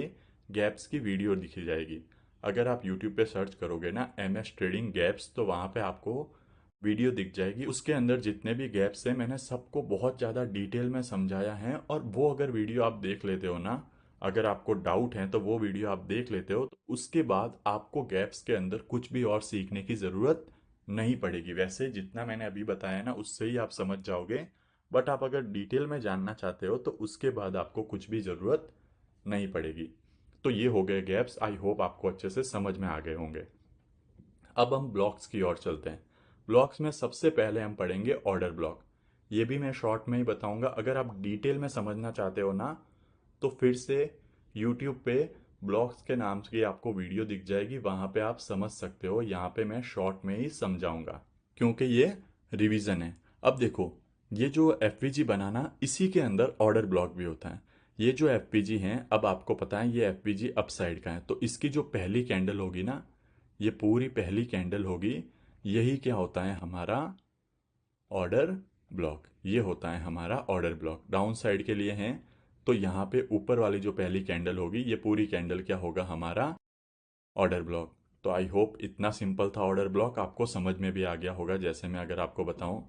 A: गैप्स की वीडियो दिखी जाएगी। अगर आप यूट्यूब पे सर्च करोगे ना MS ट्रेडिंग गैप्स, तो वहाँ पे आपको वीडियो दिख जाएगी। उसके अंदर जितने भी गैप्स हैं मैंने सबको बहुत ज़्यादा डिटेल में समझाया है, और वो अगर वीडियो आप देख लेते हो ना, अगर आपको डाउट है तो वो वीडियो आप देख लेते हो, तो उसके बाद आपको गैप्स के अंदर कुछ भी और सीखने की ज़रूरत नहीं पड़ेगी। वैसे जितना मैंने अभी बताया ना उससे ही आप समझ जाओगे, बट आप अगर डिटेल में जानना चाहते हो तो उसके बाद आपको कुछ भी ज़रूरत नहीं पड़ेगी। तो ये हो गए गैप्स, आई होप आपको अच्छे से समझ में आ गए होंगे। अब हम ब्लॉक्स की ओर चलते हैं। ब्लॉक्स में सबसे पहले हम पढ़ेंगे ऑर्डर ब्लॉक। ये भी मैं शॉर्ट में ही बताऊंगा, अगर आप डिटेल में समझना चाहते हो ना तो फिर से यूट्यूब पे ब्लॉक्स के नाम की आपको वीडियो दिख जाएगी, वहाँ पे आप समझ सकते हो। यहाँ पे मैं शॉर्ट में ही समझाऊंगा क्योंकि ये रिवीजन है। अब देखो, ये जो एफ बनाना, इसी के अंदर ऑर्डर ब्लॉक भी होता है। ये जो एफ हैं, अब आपको पता है ये एफ अप साइड का है, तो इसकी जो पहली कैंडल होगी ना, ये पूरी पहली कैंडल होगी, यही क्या होता है हमारा ऑर्डर ब्लॉक। ये होता है हमारा ऑर्डर ब्लॉक। डाउन साइड के लिए हैं, तो यहाँ पे ऊपर वाली जो पहली कैंडल होगी, ये पूरी कैंडल क्या होगा हमारा ऑर्डर ब्लॉक। तो आई होप इतना सिंपल था ऑर्डर ब्लॉक, आपको समझ में भी आ गया होगा। जैसे मैं अगर आपको बताऊं,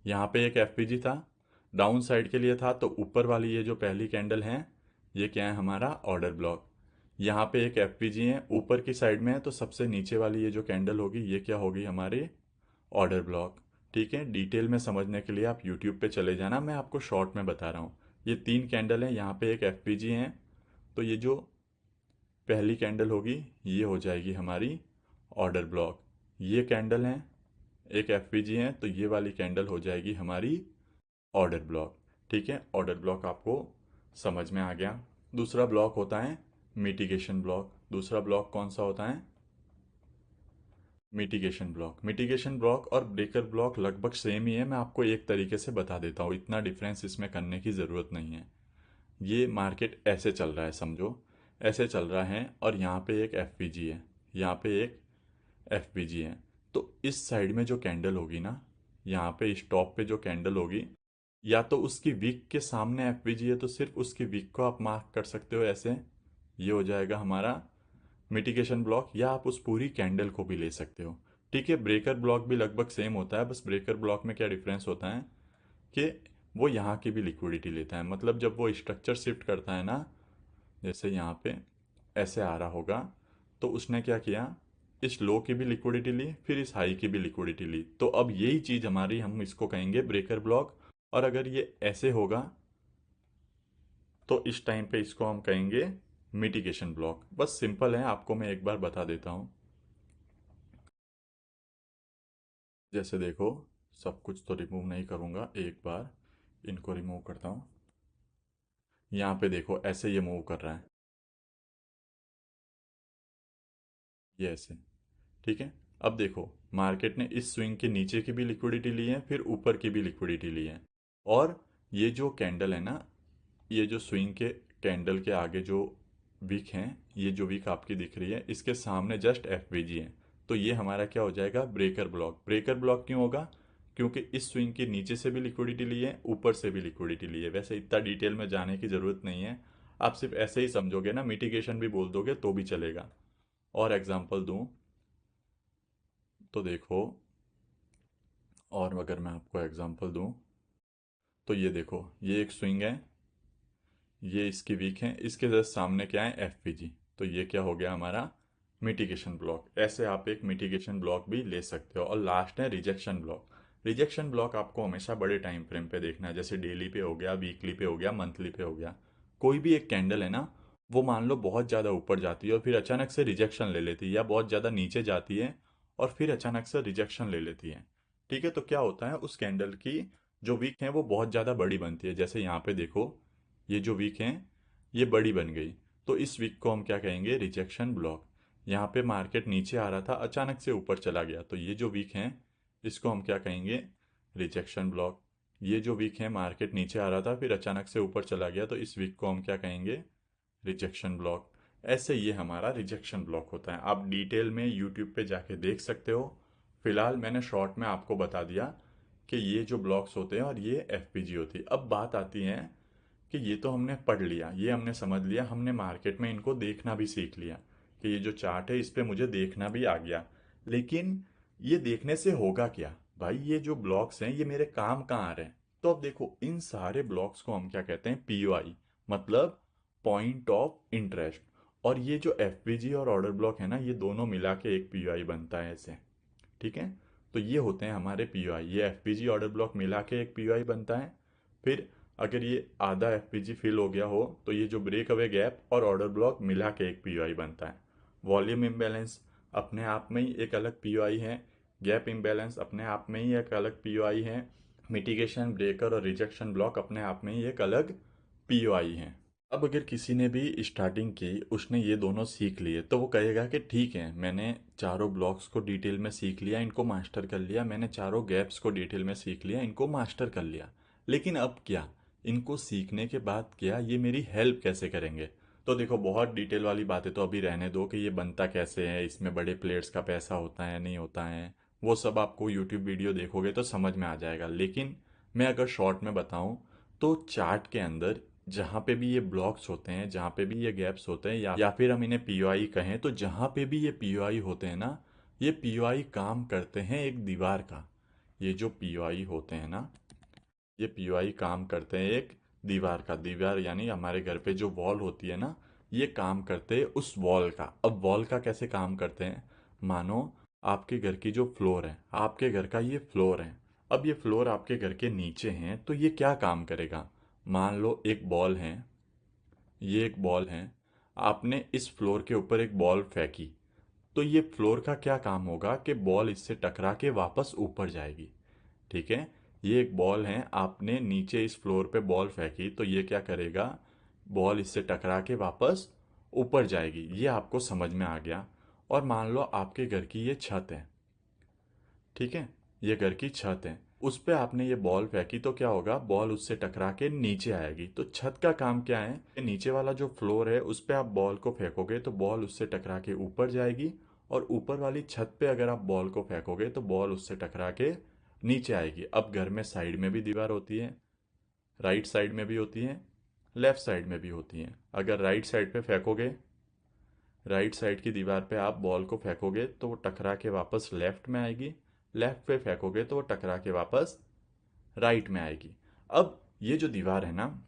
A: यहाँ पे एक एफपीजी था, डाउन साइड के लिए था, तो ऊपर वाली ये जो पहली कैंडल है ये क्या है, हमारा ऑर्डर ब्लॉक। यहाँ पे एक एफपीजी है ऊपर की साइड में है, तो सबसे नीचे वाली ये जो कैंडल होगी ये क्या होगी, हमारी ऑर्डर ब्लॉक। ठीक है, डिटेल में समझने के लिए आप यूट्यूब पे चले जाना, मैं आपको शॉर्ट में बता रहा हूँ। ये तीन कैंडल है, यहाँ पे एक एफपीजी है, तो ये जो पहली कैंडल होगी ये हो जाएगी हमारी ऑर्डर ब्लॉक। ये कैंडल है, एक एफपीजी है, तो ये वाली कैंडल हो जाएगी हमारी ऑर्डर ब्लॉक। ठीक है, ऑर्डर ब्लॉक आपको समझ में आ गया। दूसरा ब्लॉक होता है मिटिगेशन ब्लॉक। दूसरा ब्लॉक कौन सा होता है, मिटिगेशन ब्लॉक। मिटिगेशन ब्लॉक और ब्रेकर ब्लॉक लगभग सेम ही है, मैं आपको एक तरीके से बता देता हूँ, इतना डिफरेंस इसमें करने की ज़रूरत नहीं है। ये मार्केट ऐसे चल रहा है, समझो ऐसे चल रहा है, और यहाँ पे एक एफपीजी है, यहाँ पे एक एफपीजी है। तो इस साइड में जो कैंडल होगी ना, यहाँ पे स्टॉप पे जो कैंडल होगी, या तो उसकी विक के सामने एफपीजी है तो सिर्फ उसकी विक को आप मार्क कर सकते हो ऐसे, ये हो जाएगा हमारा मिटिगेशन ब्लॉक, या आप उस पूरी कैंडल को भी ले सकते हो। ठीक है, ब्रेकर ब्लॉक भी लगभग सेम होता है, बस ब्रेकर ब्लॉक में क्या डिफरेंस होता है कि वो यहाँ की भी लिक्विडिटी लेता है। मतलब जब वो स्ट्रक्चर शिफ्ट करता है ना, जैसे यहाँ पे ऐसे आ रहा होगा, तो उसने क्या किया, इस लो की भी लिक्विडिटी ली, फिर इस हाई की भी लिक्विडिटी ली। तो अब यही चीज़ हमारी, हम इसको कहेंगे ब्रेकर ब्लॉक। और अगर ये ऐसे होगा तो इस टाइम पे इसको हम कहेंगे मिटिगेशन ब्लॉक। बस सिंपल है, आपको मैं एक बार बता देता हूँ। जैसे देखो, सब कुछ तो रिमूव नहीं करूँगा, एक बार इनको रिमूव करता हूँ। यहाँ पे देखो ऐसे ये मूव कर रहा है, ये ऐसे। ठीक है, अब देखो मार्केट ने इस स्विंग के नीचे की भी लिक्विडिटी ली है, फिर ऊपर की भी लिक्विडिटी ली है। और ये जो कैंडल है ना, ये जो स्विंग के कैंडल के आगे जो विक हैं, ये जो विक आपकी दिख रही है, इसके सामने जस्ट एफवीजी है। तो ये हमारा क्या हो जाएगा, ब्रेकर ब्लॉक। ब्रेकर ब्लॉक क्यों होगा, क्योंकि इस स्विंग के नीचे से भी लिक्विडिटी ली है, ऊपर से भी लिक्विडिटी ली है। वैसे इतना डिटेल में जाने की ज़रूरत नहीं है, आप सिर्फ ऐसे ही समझोगे ना, मिटिगेशन भी बोल दोगे तो भी चलेगा। और एग्जांपल दूं तो देखो, और अगर मैं आपको एग्जांपल दूं तो ये देखो, ये एक स्विंग है, ये इसकी वीक है, इसके जस्ट सामने क्या है, एफपीजी। तो ये क्या हो गया हमारा, मिटिगेशन ब्लॉक। ऐसे आप एक मिटिगेशन ब्लॉक भी ले सकते हो। और लास्ट है रिजेक्शन ब्लॉक। रिजेक्शन ब्लॉक आपको हमेशा बड़े टाइम फ्रेम पे देखना है, जैसे डेली पे हो गया, वीकली पे हो गया, मंथली पे हो गया। कोई भी एक कैंडल है ना, वो मान लो बहुत ज़्यादा ऊपर जाती है और फिर अचानक से रिजेक्शन ले लेती है, या बहुत ज़्यादा नीचे जाती है और फिर अचानक से रिजेक्शन ले लेती है। ठीक है, तो क्या होता है, उस कैंडल की जो वीक है वो बहुत ज़्यादा बड़ी बनती है। जैसे यहाँ पे देखो, ये जो वीक है ये बड़ी बन गई, तो इस वीक को हम क्या कहेंगे, रिजेक्शन ब्लॉक। यहाँ पे मार्केट नीचे आ रहा था, अचानक से ऊपर चला गया, तो ये जो वीक है इसको हम क्या कहेंगे, रिजेक्शन ब्लॉक। ये जो वीक है मार्केट नीचे आ रहा था फिर अचानक से ऊपर चला गया, तो इस वीक को हम क्या कहेंगे, रिजेक्शन ब्लॉक। ऐसे ये हमारा रिजेक्शन ब्लॉक होता है। आप डिटेल में यूट्यूब पे जाके देख सकते हो। फिलहाल मैंने शॉर्ट में आपको बता दिया कि ये जो ब्लॉक्स होते हैं और ये एफपीजी होती है। अब बात आती है कि ये तो हमने पढ़ लिया, ये हमने समझ लिया, हमने मार्केट में इनको देखना भी सीख लिया कि ये जो चार्ट है इस पे मुझे देखना भी आ गया। लेकिन ये देखने से होगा क्या भाई, ये जो ब्लॉक्स हैं ये मेरे काम कहाँ आ रहे हैं। तो अब देखो, इन सारे ब्लॉक्स को हम क्या कहते हैं, पीओआई, मतलब पॉइंट ऑफ इंटरेस्ट। और ये जो एफपीजी और ऑर्डर ब्लॉक है ना, ये दोनों मिला के एक पीओआई बनता है ऐसे। ठीक है, तो ये होते हैं हमारे पीओआई, ये एफपीजी ऑर्डर ब्लॉक मिला के एक पीओआई बनता है। फिर अगर ये आधा एफपीजी फिल हो गया हो तो ये जो ब्रेक अवे गैप और ऑर्डर ब्लॉक मिला के एक पीओआई बनता है। वॉल्यूम इम्बैलेंस अपने आप में ही एक अलग पीओआई है, गैप इम्बैलेंस अपने आप में ही एक अलग पीओआई है, मिटिगेशन, ब्रेकर और रिजेक्शन ब्लॉक अपने आप में ही एक अलग पीओआई है। अब अगर किसी ने भी स्टार्टिंग की, उसने ये दोनों सीख लिए, तो वो कहेगा कि ठीक है, मैंने चारों ब्लॉक्स को डिटेल में सीख लिया, इनको मास्टर कर लिया, मैंने चारों गैप्स को डिटेल में सीख लिया, इनको मास्टर कर लिया, लेकिन अब क्या, इनको सीखने के बाद क्या ये मेरी हेल्प कैसे करेंगे। तो देखो, बहुत डिटेल वाली बातें तो अभी रहने दो कि ये बनता कैसे है, इसमें बड़े प्लेयर्स का पैसा होता है नहीं होता है, वो सब आपको यूट्यूब वीडियो देखोगे तो समझ में आ जाएगा। लेकिन मैं अगर शॉर्ट में बताऊं तो चार्ट के अंदर जहाँ पे भी ये ब्लॉक्स होते हैं, जहाँ पे भी ये गैप्स होते हैं, या फिर हम इन्हें पीओआई कहें, तो जहाँ पे भी ये पीओआई होते हैं ना, ये पीओआई काम करते हैं एक दीवार का। ये जो पीओआई होते हैं ना, ये पीओआई काम करते हैं एक दीवार का। दीवार यानी हमारे घर पे जो वॉल होती है ना, ये काम करते हैं उस वॉल का। अब वॉल का कैसे काम करते हैं? मानो आपके घर की जो फ्लोर है, आपके घर का ये फ्लोर है। अब ये फ्लोर आपके घर के नीचे है, तो ये क्या काम करेगा? मान लो एक बॉल है, ये एक बॉल है, आपने इस फ्लोर के ऊपर एक बॉल फेंकी, तो ये फ्लोर का क्या काम होगा कि बॉल इससे टकरा के वापस ऊपर जाएगी। ठीक है, ये एक बॉल है, आपने नीचे इस फ्लोर पे बॉल फेंकी, तो ये क्या करेगा? बॉल इससे टकरा के वापस ऊपर जाएगी। ये आपको समझ में आ गया। और मान लो आपके घर की ये छत है, ठीक है, ये घर की छत है, उस पे आपने ये बॉल फेंकी, तो क्या होगा? बॉल उससे टकरा के नीचे आएगी। तो छत का काम क्या है? कि नीचे वाला जो फ्लोर है उस पे आप बॉल को फेंकोगे तो बॉल उससे टकरा के ऊपर जाएगी, और ऊपर वाली छत पे अगर आप बॉल को फेंकोगे तो बॉल उससे टकरा के नीचे आएगी। अब घर में साइड में भी दीवार होती है, राइट साइड में भी होती है, लेफ्ट साइड में भी होती है। अगर राइट साइड पे फेंकोगे, राइट साइड की दीवार पे आप बॉल को फेंकोगे तो वो टकरा के वापस लेफ्ट में आएगी, लेफ्ट पे फेंकोगे तो वो टकरा के वापस राइट में आएगी। अब ये जो दीवार है ना,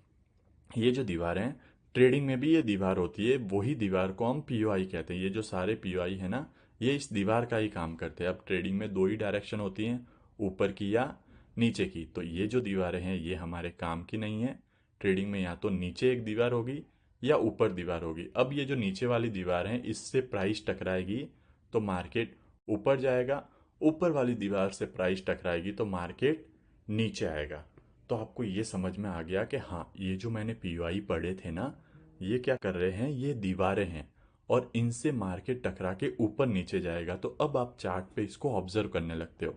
A: ये जो दीवार है, ट्रेडिंग में भी ये दीवार होती है, वही दीवार को हम पीओआई कहते हैं। ये जो सारे पीओआई है ना, ये इस दीवार का ही काम करते हैं। अब ट्रेडिंग में दो ही डायरेक्शन होती हैं, ऊपर की या नीचे की। तो ये जो दीवारें हैं ये हमारे काम की नहीं है। ट्रेडिंग में या तो नीचे एक दीवार होगी या ऊपर दीवार होगी। अब ये जो नीचे वाली दीवार है, इससे प्राइस टकराएगी तो मार्केट ऊपर जाएगा, ऊपर वाली दीवार से प्राइस टकराएगी तो मार्केट नीचे आएगा। तो आपको ये समझ में आ गया कि हाँ, ये जो मैंने पीओआई पढ़े थे ना, ये क्या कर रहे हैं? ये दीवारें हैं, और इनसे मार्केट टकरा के ऊपर नीचे जाएगा। तो अब आप चार्ट पे इसको ऑब्जर्व करने लगते हो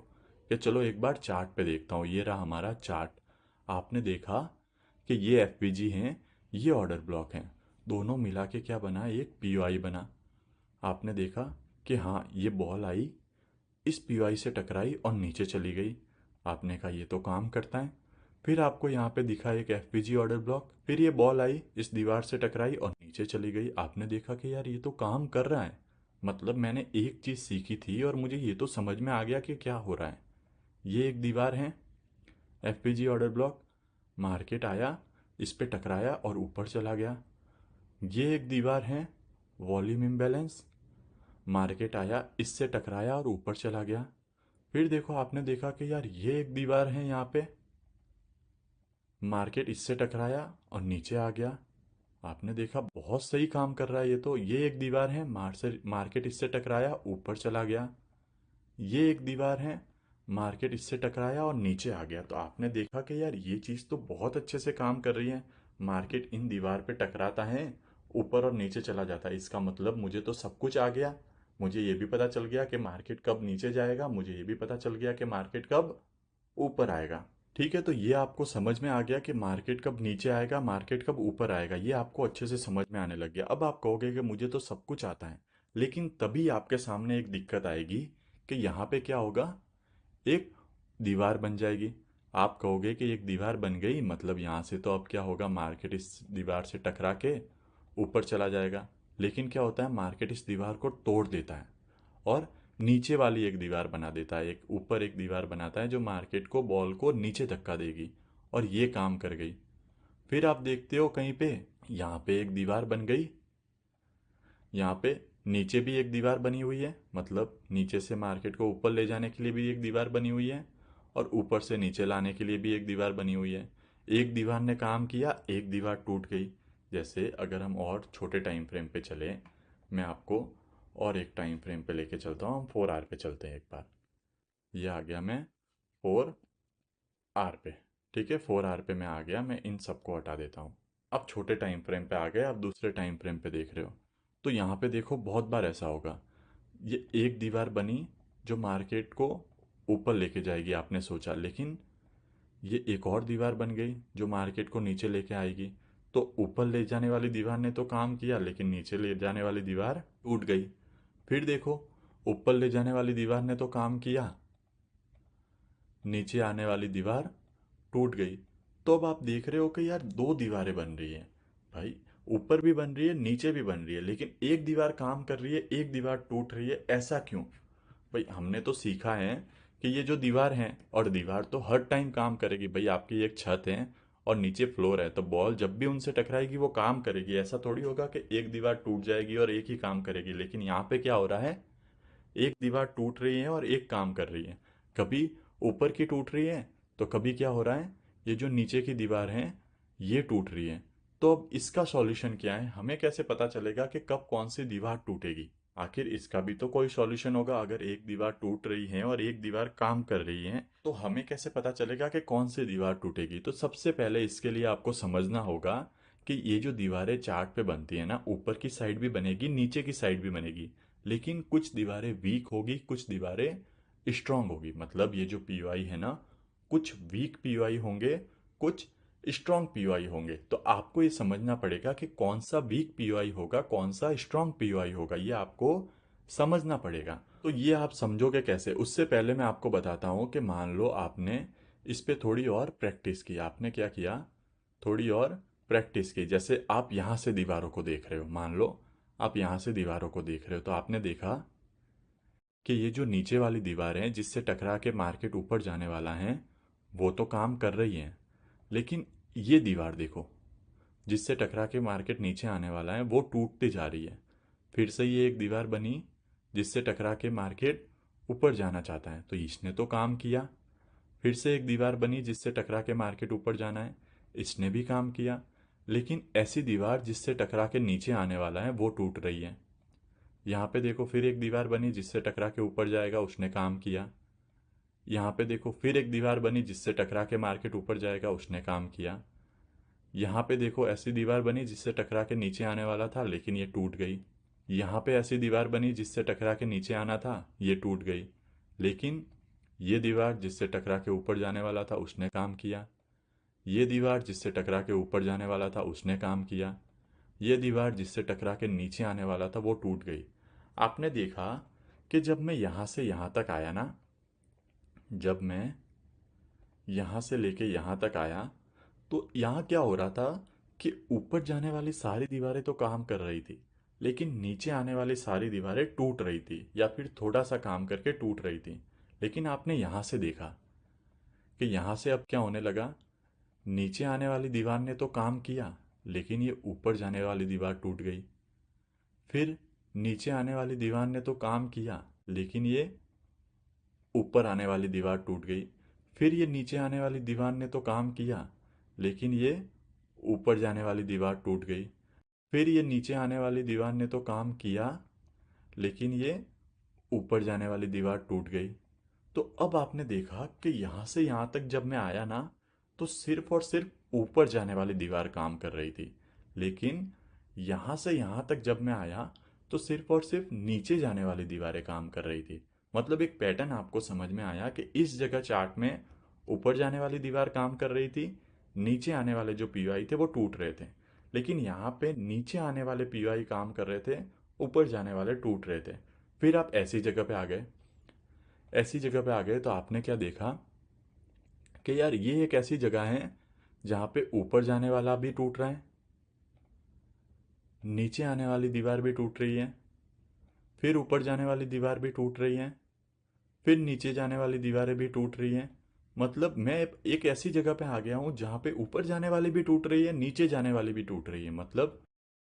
A: कि चलो एक बार चार्ट पे देखता हूँ। ये रहा हमारा चार्ट। आपने देखा कि ये एफपीजी हैं, ये ऑर्डर ब्लॉक हैं, दोनों मिला के क्या बना? एक पीओआई बना। आपने देखा कि हाँ, ये बॉल आई, इस पीओआई से टकराई और नीचे चली गई। आपने कहा ये तो काम करता है। फिर आपको यहाँ पे दिखा एक एफपीजी ऑर्डर ब्लॉक, फिर ये बॉल आई, इस दीवार से टकराई और नीचे चली गई। आपने देखा कि यार ये तो काम कर रहा है। मतलब मैंने एक चीज़ सीखी थी और मुझे ये तो समझ में आ गया कि क्या हो रहा है। ये एक दीवार है, एफपीजी ऑर्डर ब्लॉक, मार्केट आया, इस पे टकराया और ऊपर चला गया। ये एक दीवार है, वॉल्यूम इम्बैलेंस, मार्केट आया, इससे टकराया और ऊपर चला गया। फिर देखो, आपने देखा कि यार ये एक दीवार है, यहाँ पे मार्केट इससे टकराया और नीचे आ गया। आपने देखा बहुत सही काम कर रहा है ये तो। ये एक दीवार है, मार्केट इससे टकराया, ऊपर चला गया। ये एक दीवार है, मार्केट इससे टकराया और नीचे आ गया। तो आपने देखा कि यार ये चीज़ तो बहुत अच्छे से काम कर रही है। मार्केट इन दीवार पे टकराता है, ऊपर और नीचे चला जाता है। इसका मतलब मुझे तो सब कुछ आ गया। मुझे ये भी पता चल गया कि मार्केट कब नीचे जाएगा, मुझे ये भी पता चल गया कि मार्केट कब ऊपर आएगा। ठीक है, तो ये आपको समझ में आ गया कि मार्केट कब नीचे आएगा, मार्केट कब ऊपर आएगा। ये आपको अच्छे से समझ में आने लग गया। अब आप कहोगे कि मुझे तो सब कुछ आता है, लेकिन तभी आपके सामने एक दिक्कत आएगी कि यहाँ पे क्या होगा? एक दीवार बन जाएगी। आप कहोगे कि एक दीवार बन गई, मतलब यहाँ से तो अब क्या होगा? मार्केट इस दीवार से टकरा के ऊपर चला जाएगा। लेकिन क्या होता है? मार्केट इस दीवार को तोड़ देता है और नीचे वाली एक दीवार बना देता है। एक ऊपर एक दीवार बनाता है जो मार्केट को, बॉल को नीचे धक्का देगी, और ये काम कर गई। फिर आप देखते हो कहीं पे यहाँ पे एक दीवार बन गई, यहाँ पे नीचे भी एक दीवार बनी हुई है, मतलब नीचे से मार्केट को ऊपर ले जाने के लिए भी एक दीवार बनी हुई है, और ऊपर से नीचे लाने के लिए भी एक दीवार बनी हुई है। एक दीवार ने काम किया, एक दीवार टूट गई। जैसे अगर हम और छोटे टाइम फ्रेम पे चले, मैं आपको और एक टाइम फ्रेम पे लेके चलता हूँ। हम 4 आर पे चलते हैं एक बार। ये आ गया मैं 4 आर पे। ठीक है, 4 आर पे मैं आ गया, मैं इन सबको हटा देता हूँ। अब छोटे टाइम फ्रेम पे आ गए, अब दूसरे टाइम फ्रेम पे देख रहे हो। तो यहाँ पे देखो, बहुत बार ऐसा होगा, ये एक दीवार बनी जो मार्केट को ऊपर लेके जाएगी, आपने सोचा, लेकिन ये एक और दीवार बन गई जो मार्केट को नीचे लेके आएगी। तो ऊपर ले जाने वाली दीवार ने तो काम किया, लेकिन नीचे ले जाने वाली दीवार टूट गई। फिर देखो, ऊपर ले जाने वाली दीवार ने तो काम किया, नीचे आने वाली दीवार टूट गई। तो अब आप देख रहे हो कि यार दो दीवारें बन रही है भाई, ऊपर भी बन रही है नीचे भी बन रही है, लेकिन एक दीवार काम कर रही है एक दीवार टूट रही है, ऐसा क्यों? भाई हमने तो सीखा है कि ये जो दीवार है, और दीवार तो हर टाइम काम करेगी भाई, आपकी एक छत है और नीचे फ्लोर है, तो बॉल जब भी उनसे टकराएगी वो काम करेगी। ऐसा थोड़ी होगा कि एक दीवार टूट जाएगी और एक ही काम करेगी। लेकिन यहाँ पे क्या हो रहा है, एक दीवार टूट रही है और एक काम कर रही है। कभी ऊपर की टूट रही है, तो कभी क्या हो रहा है, ये जो नीचे की दीवार है ये टूट रही है। तो अब इसका सॉल्यूशन क्या है, हमें कैसे पता चलेगा कि कब कौन सी दीवार टूटेगी? आखिर इसका भी तो कोई सॉल्यूशन होगा। अगर एक दीवार टूट रही है और एक दीवार काम कर रही है, तो हमें कैसे पता चलेगा कि कौन सी दीवार टूटेगी? तो सबसे पहले इसके लिए आपको समझना होगा कि ये जो दीवारें चार्ट पे बनती है ना, ऊपर की साइड भी बनेगी नीचे की साइड भी बनेगी, लेकिन कुछ दीवारें वीक होगी कुछ दीवारें स्ट्रांग होगी। मतलब ये जो पीयूआई है ना, कुछ वीक पीयूआई होंगे, कुछ स्ट्रांग पीयूआई होंगे। तो आपको ये समझना पड़ेगा कि कौन सा वीक पीयूआई होगा कौन सा स्ट्रांग पीयूआई होगा, ये आपको समझना पड़ेगा। तो ये आप समझोगे कैसे, उससे पहले मैं आपको बताता हूँ कि मान लो आपने इस पे थोड़ी और प्रैक्टिस की। आपने क्या किया, थोड़ी और प्रैक्टिस की। जैसे आप यहाँ से दीवारों को देख रहे हो, मान लो आप यहाँ से दीवारों को देख रहे हो, तो आपने देखा कि ये जो नीचे वाली दीवार है जिससे टकरा के मार्केट ऊपर जाने वाला है, वो तो काम कर रही है। लेकिन ये दीवार देखो, जिससे टकरा के मार्केट नीचे आने वाला है, वो टूटती जा रही है। फिर से ये एक दीवार बनी जिससे टकरा के मार्केट ऊपर जाना चाहता है, तो इसने तो काम किया। फिर से एक दीवार बनी जिससे टकरा के मार्केट ऊपर जाना है, इसने भी काम किया। लेकिन ऐसी दीवार जिससे टकरा के नीचे आने वाला है वो टूट रही है। यहाँ पे देखो फिर एक दीवार बनी जिससे टकरा के ऊपर जाएगा, उसने काम किया। यहाँ पे देखो फिर एक दीवार बनी जिससे टकरा के मार्केट ऊपर जाएगा, उसने काम किया। यहाँ पे देखो ऐसी दीवार बनी जिससे टकरा के नीचे आने वाला था लेकिन ये टूट गई। यहाँ पे ऐसी दीवार बनी जिससे टकरा के नीचे आना था, ये टूट गई। लेकिन ये दीवार जिससे टकरा के ऊपर जाने वाला था उसने काम किया। ये दीवार जिससे टकरा के ऊपर जाने वाला था उसने काम किया। ये दीवार जिससे टकरा के नीचे आने वाला था वो टूट गई। आपने देखा कि जब मैं यहाँ से यहाँ तक आया ना, जब मैं यहाँ से लेके यहाँ तक आया, तो यहाँ क्या हो रहा था कि ऊपर जाने वाली सारी दीवारें तो काम कर रही थी, लेकिन नीचे आने वाली सारी दीवारें टूट रही थी या फिर थोड़ा सा काम करके टूट रही थी। लेकिन आपने यहाँ से देखा कि यहाँ से अब क्या होने लगा, नीचे आने वाली दीवार ने तो काम किया लेकिन ये ऊपर जाने वाली दीवार टूट गई। फिर नीचे आने वाली दीवार ने तो काम किया लेकिन ये ऊपर आने वाली दीवार टूट गई। फिर ये नीचे आने वाली दीवार ने तो काम किया लेकिन ये ऊपर जाने वाली दीवार टूट गई। फिर ये नीचे आने वाली दीवार ने तो काम किया लेकिन ये ऊपर जाने वाली दीवार टूट गई। तो अब आपने देखा कि यहाँ से यहाँ तक जब मैं आया ना, तो सिर्फ और सिर्फ ऊपर जाने वाली दीवार काम कर रही थी। लेकिन यहाँ से यहाँ तक जब मैं आया, तो सिर्फ और सिर्फ नीचे जाने वाली दीवारें काम कर रही थी। मतलब एक पैटर्न आपको समझ में आया कि इस जगह चार्ट में ऊपर जाने वाली दीवार काम कर रही थी, नीचे आने वाले जो पीयूआई थे वो टूट रहे थे। लेकिन यहाँ पे नीचे आने वाले पीयूआई काम कर रहे थे, ऊपर जाने वाले टूट रहे थे। फिर आप ऐसी जगह पे आ गए, ऐसी जगह पे आ गए तो आपने क्या देखा कि यार ये एक ऐसी जगह है जहाँ पे ऊपर जाने वाला भी टूट रहा है, नीचे आने वाली दीवार भी टूट रही है, फिर ऊपर जाने वाली दीवार भी टूट रही है, फिर नीचे जाने वाली दीवारें भी टूट रही हैं। मतलब मैं एक ऐसी जगह पे आ गया हूँ जहाँ पे ऊपर जाने वाली भी टूट रही है, नीचे जाने वाली भी टूट रही है। मतलब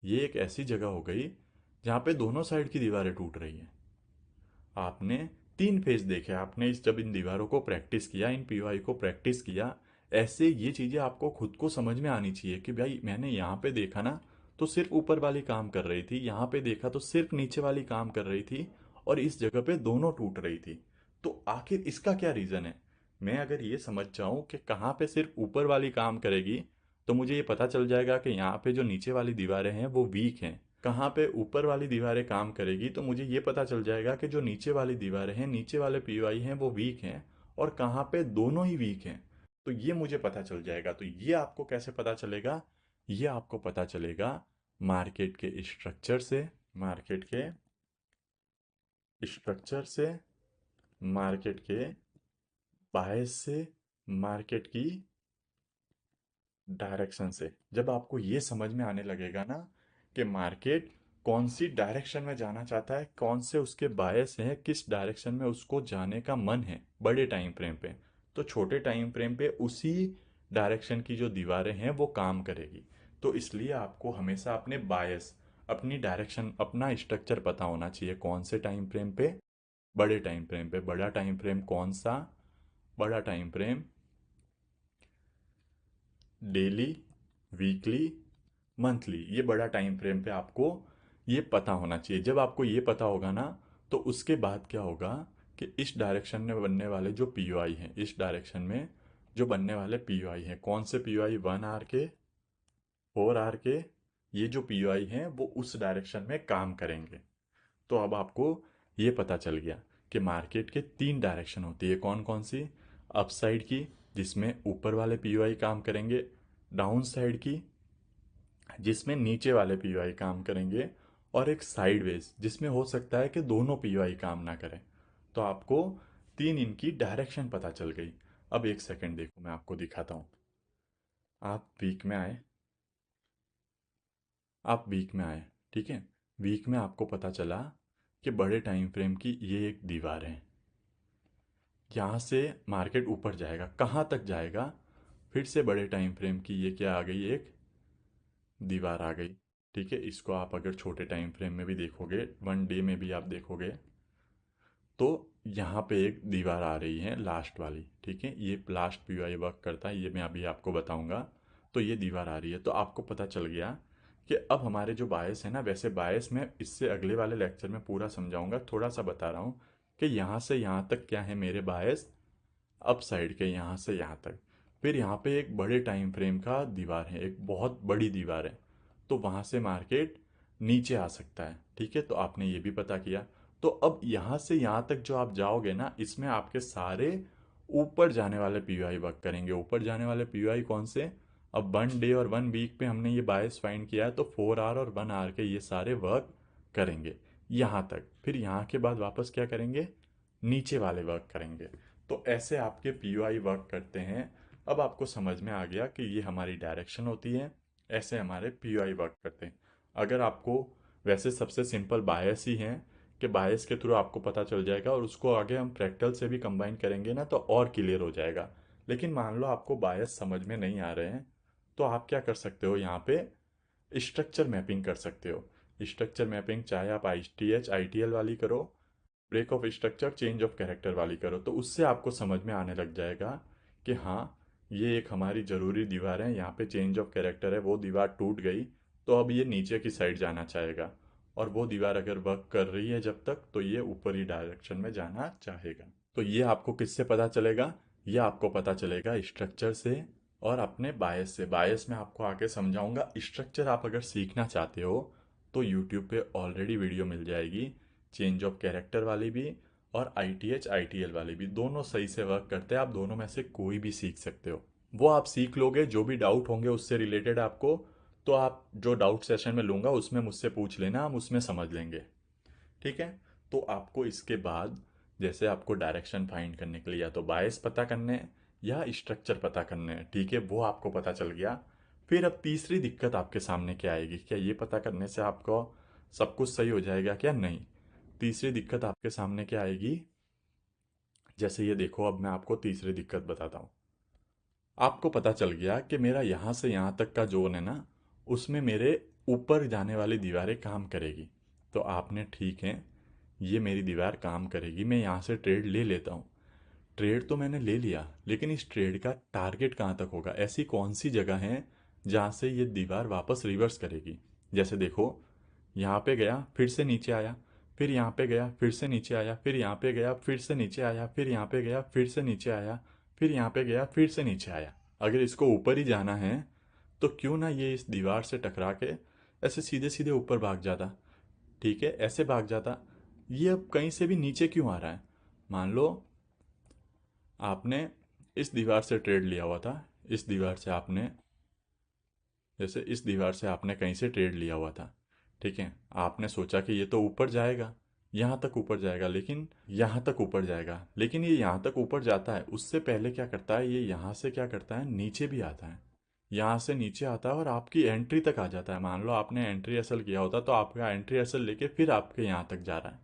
A: ये एक ऐसी जगह हो गई जहाँ पे दोनों साइड की दीवारें टूट रही हैं। आपने तीन फेज देखे, आपने इस जब इन दीवारों को प्रैक्टिस किया, इन पीओआई को प्रैक्टिस किया, ऐसे ये चीज़ें आपको खुद को समझ में आनी चाहिए कि भाई मैंने यहाँ पे देखा ना, तो सिर्फ ऊपर वाली काम कर रही थी, यहाँ पे देखा तो सिर्फ नीचे वाली काम कर रही थी, और इस जगह पे दोनों टूट रही थी। तो आखिर इसका क्या रीज़न है? मैं अगर ये समझ जाऊँ कि कहाँ पे सिर्फ ऊपर वाली काम करेगी, तो मुझे ये पता चल जाएगा कि यहाँ पे जो नीचे वाली दीवारें हैं वो वीक हैं। कहाँ पे ऊपर वाली दीवारें काम करेगी, तो मुझे ये पता चल जाएगा कि जो नीचे वाली दीवारें हैं, नीचे वाले पीओआई हैं वो वीक हैं, और कहाँ पे दोनों ही वीक हैं। तो ये मुझे पता चल जाएगा। तो ये आपको कैसे पता चलेगा? ये आपको पता चलेगा मार्केट के स्ट्रक्चर से, मार्केट के स्ट्रक्चर से, मार्केट के बायस से, मार्केट की डायरेक्शन से। जब आपको ये समझ में आने लगेगा ना कि मार्केट कौन सी डायरेक्शन में जाना चाहता है, कौन से उसके बायस हैं, किस डायरेक्शन में उसको जाने का मन है बड़े टाइम फ्रेम पे, तो छोटे टाइम फ्रेम पे उसी डायरेक्शन की जो दीवारें हैं वो काम करेगी। तो इसलिए आपको हमेशा अपने बायस, अपनी डायरेक्शन, अपना स्ट्रक्चर पता होना चाहिए। कौन से टाइम फ्रेम पे, बड़े टाइम फ्रेम पे। बड़ा टाइम फ्रेम कौन सा? बड़ा time frame daily, weekly, monthly, ये बड़ा टाइम फ्रेम पे आपको ये पता होना चाहिए। जब आपको ये पता होगा ना, तो उसके बाद क्या होगा कि इस डायरेक्शन में बनने वाले जो पीयूआई हैं, इस डायरेक्शन में जो बनने वाले पीयूआई हैं, कौन से पीयूआई, 1 आर के, 4 आर के, ये जो पीयूआई हैं वो उस डायरेक्शन में काम करेंगे। तो अब आपको ये पता चल गया कि मार्केट के 3 डायरेक्शन होती है। कौन कौन सी? अप साइड की, जिसमें ऊपर वाले पीयूआई काम करेंगे। डाउन साइड की, जिसमें नीचे वाले पीयूआई काम करेंगे। और एक साइडवेज, जिसमें हो सकता है कि दोनों पीयूआई काम ना करें। तो आपको 3 इनकी डायरेक्शन पता चल गई। अब एक सेकंड देखो, मैं आपको दिखाता हूँ। आप वीक में आए, आप वीक में आए, ठीक है। वीक में आपको पता चला कि बड़े टाइम फ्रेम की ये एक दीवार है। यहाँ से मार्केट ऊपर जाएगा, कहाँ तक जाएगा? फिर से बड़े टाइम फ्रेम की ये क्या आ गई, एक दीवार आ गई। ठीक है, इसको आप अगर छोटे टाइम फ्रेम में भी देखोगे, 1 डे में भी आप देखोगे, तो यहाँ पे एक दीवार आ रही है लास्ट वाली। ठीक है, ये लास्ट पीयूआई वर्क करता है, ये मैं अभी आपको बताऊंगा। तो ये दीवार आ रही है, तो आपको पता चल गया कि अब हमारे जो बायस है ना, वैसे बायस मैं इससे अगले वाले लेक्चर में पूरा समझाऊंगा, थोड़ा सा बता रहा हूँ कि यहाँ से यहाँ तक क्या है मेरे बायस, अप साइड के यहाँ से यहाँ तक। फिर यहाँ पे एक बड़े टाइम फ्रेम का दीवार है, एक बहुत बड़ी दीवार है, तो वहाँ से मार्केट नीचे आ सकता है। ठीक है, तो आपने ये भी पता किया। तो अब यहाँ से यहाँ तक जो आप जाओगे ना, इसमें आपके सारे ऊपर जाने वाले पीयूआई वर्क करेंगे। ऊपर जाने वाले पीयूआई कौन से? अब 1 डे और 1 वीक पे हमने ये बायस फाइंड किया है, तो 4 आर और 1 आर के ये सारे वर्क करेंगे यहाँ तक। फिर यहाँ के बाद वापस क्या करेंगे? नीचे वाले वर्क करेंगे। तो ऐसे आपके पीयूआई वर्क करते हैं। अब आपको समझ में आ गया कि ये हमारी डायरेक्शन होती है, ऐसे हमारे पीयूआई वर्क करते हैं। अगर आपको, वैसे सबसे सिंपल बायस ही है कि बायस के थ्रू आपको पता चल जाएगा, और उसको आगे हम फ्रैक्टल से भी कंबाइन करेंगे ना तो और क्लियर हो जाएगा। लेकिन मान लो आपको बायस समझ में नहीं आ रहे हैं, तो आप क्या कर सकते हो, यहाँ पे स्ट्रक्चर मैपिंग कर सकते हो। स्ट्रक्चर मैपिंग चाहे आप ITH ITL वाली करो, break of structure change of character वाली करो, तो उससे आपको समझ में आने लग जाएगा कि हाँ, ये एक हमारी ज़रूरी दीवार है, यहाँ पे चेंज ऑफ कैरेक्टर है, वो दीवार टूट गई, तो अब ये नीचे की साइड जाना चाहेगा। और वो दीवार अगर वर्क कर रही है जब तक, तो ये ऊपरी डायरेक्शन में जाना चाहेगा। तो ये आपको किससे पता चलेगा? ये आपको पता चलेगा स्ट्रक्चर से और अपने बायस से। बायस में आपको आगे समझाऊंगा। स्ट्रक्चर आप अगर सीखना चाहते हो तो यूट्यूब पे ऑलरेडी वीडियो मिल जाएगी, चेंज ऑफ कैरेक्टर वाली भी और ITH ITL वाली भी, दोनों सही से वर्क करते हैं। आप दोनों में से कोई भी सीख सकते हो, वो आप सीख लोगे। जो भी डाउट होंगे उससे रिलेटेड आपको, तो आप जो डाउट सेशन में लूँगा उसमें मुझसे पूछ लेना, हम उसमें समझ लेंगे। ठीक है, तो आपको इसके बाद, जैसे आपको डायरेक्शन फाइंड करने के लिए या तो बायस पता करने हैं या स्ट्रक्चर पता करने हैं, ठीक है, वो आपको पता चल गया। फिर अब तीसरी दिक्कत आपके सामने क्या आएगी? क्या ये पता करने से आपको सब कुछ सही हो जाएगा? क्या नहीं। तीसरी दिक्कत आपके सामने क्या आएगी? जैसे ये देखो, अब मैं आपको तीसरी दिक्कत बताता हूँ। आपको पता चल गया कि मेरा यहाँ से यहाँ तक का जोन है ना, उसमें मेरे ऊपर जाने वाली दीवारें काम करेगी। तो आपने, ठीक है, ये मेरी दीवार काम करेगी, मैं यहाँ से ट्रेड ले लेता हूँ। ट्रेड तो मैंने ले लिया, लेकिन इस ट्रेड का टारगेट कहाँ तक होगा? ऐसी कौन सी जगह है जहाँ से ये दीवार वापस रिवर्स करेगी? जैसे देखो, यहाँ पे गया, फिर से नीचे आया, फिर यहाँ पे गया, फिर से नीचे आया, फिर यहाँ पे गया, फिर से नीचे आया, फिर यहाँ पे गया, फिर से नीचे आया, फिर यहाँ पे गया, फिर से नीचे आया। अगर इसको ऊपर ही जाना है तो क्यों ना ये इस दीवार से टकरा के ऐसे सीधे सीधे ऊपर भाग जाता। ठीक है, ऐसे भाग जाता। ये अब कहीं से भी नीचे क्यों आ रहा है? मान लो आपने इस दीवार से ट्रेड लिया हुआ था, इस दीवार से आपने, जैसे इस दीवार से आपने कहीं से ट्रेड लिया हुआ था। ठीक है, आपने सोचा कि ये तो ऊपर जाएगा, यहाँ तक ऊपर जाएगा, लेकिन यहाँ तक ऊपर जाएगा, लेकिन ये यहाँ तक ऊपर जाता है, उससे पहले क्या करता है, ये यहाँ से क्या करता है, नीचे भी आता है। यहाँ से नीचे आता है और आपकी एंट्री तक आ जाता है। मान लो आपने एंट्री एसल किया होता तो आपका एंट्री एसल लेके फिर आपके यहाँ तक जा रहा है।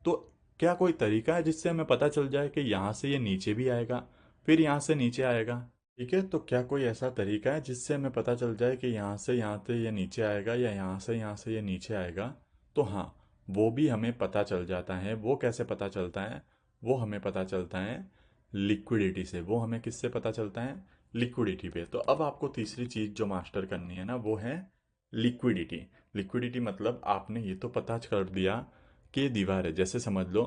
A: तो क्या कोई तरीका है जिससे हमें पता चल जाए कि यहाँ से ये नीचे भी आएगा, फिर यहाँ से नीचे आएगा? ठीक है, तो क्या कोई ऐसा तरीका है जिससे हमें पता चल जाए कि यहाँ से ये नीचे आएगा या यहाँ से ये नीचे आएगा? तो हाँ, वो भी हमें पता चल जाता है। वो कैसे पता चलता है? वो हमें पता चलता है लिक्विडिटी से। वो हमें किससे पता चलता है? लिक्विडिटी पे। तो अब आपको तीसरी चीज जो मास्टर करनी है ना, वो है लिक्विडिटी। लिक्विडिटी मतलब आपने ये तो पता कर दिया कि ये दीवार है। जैसे समझ लो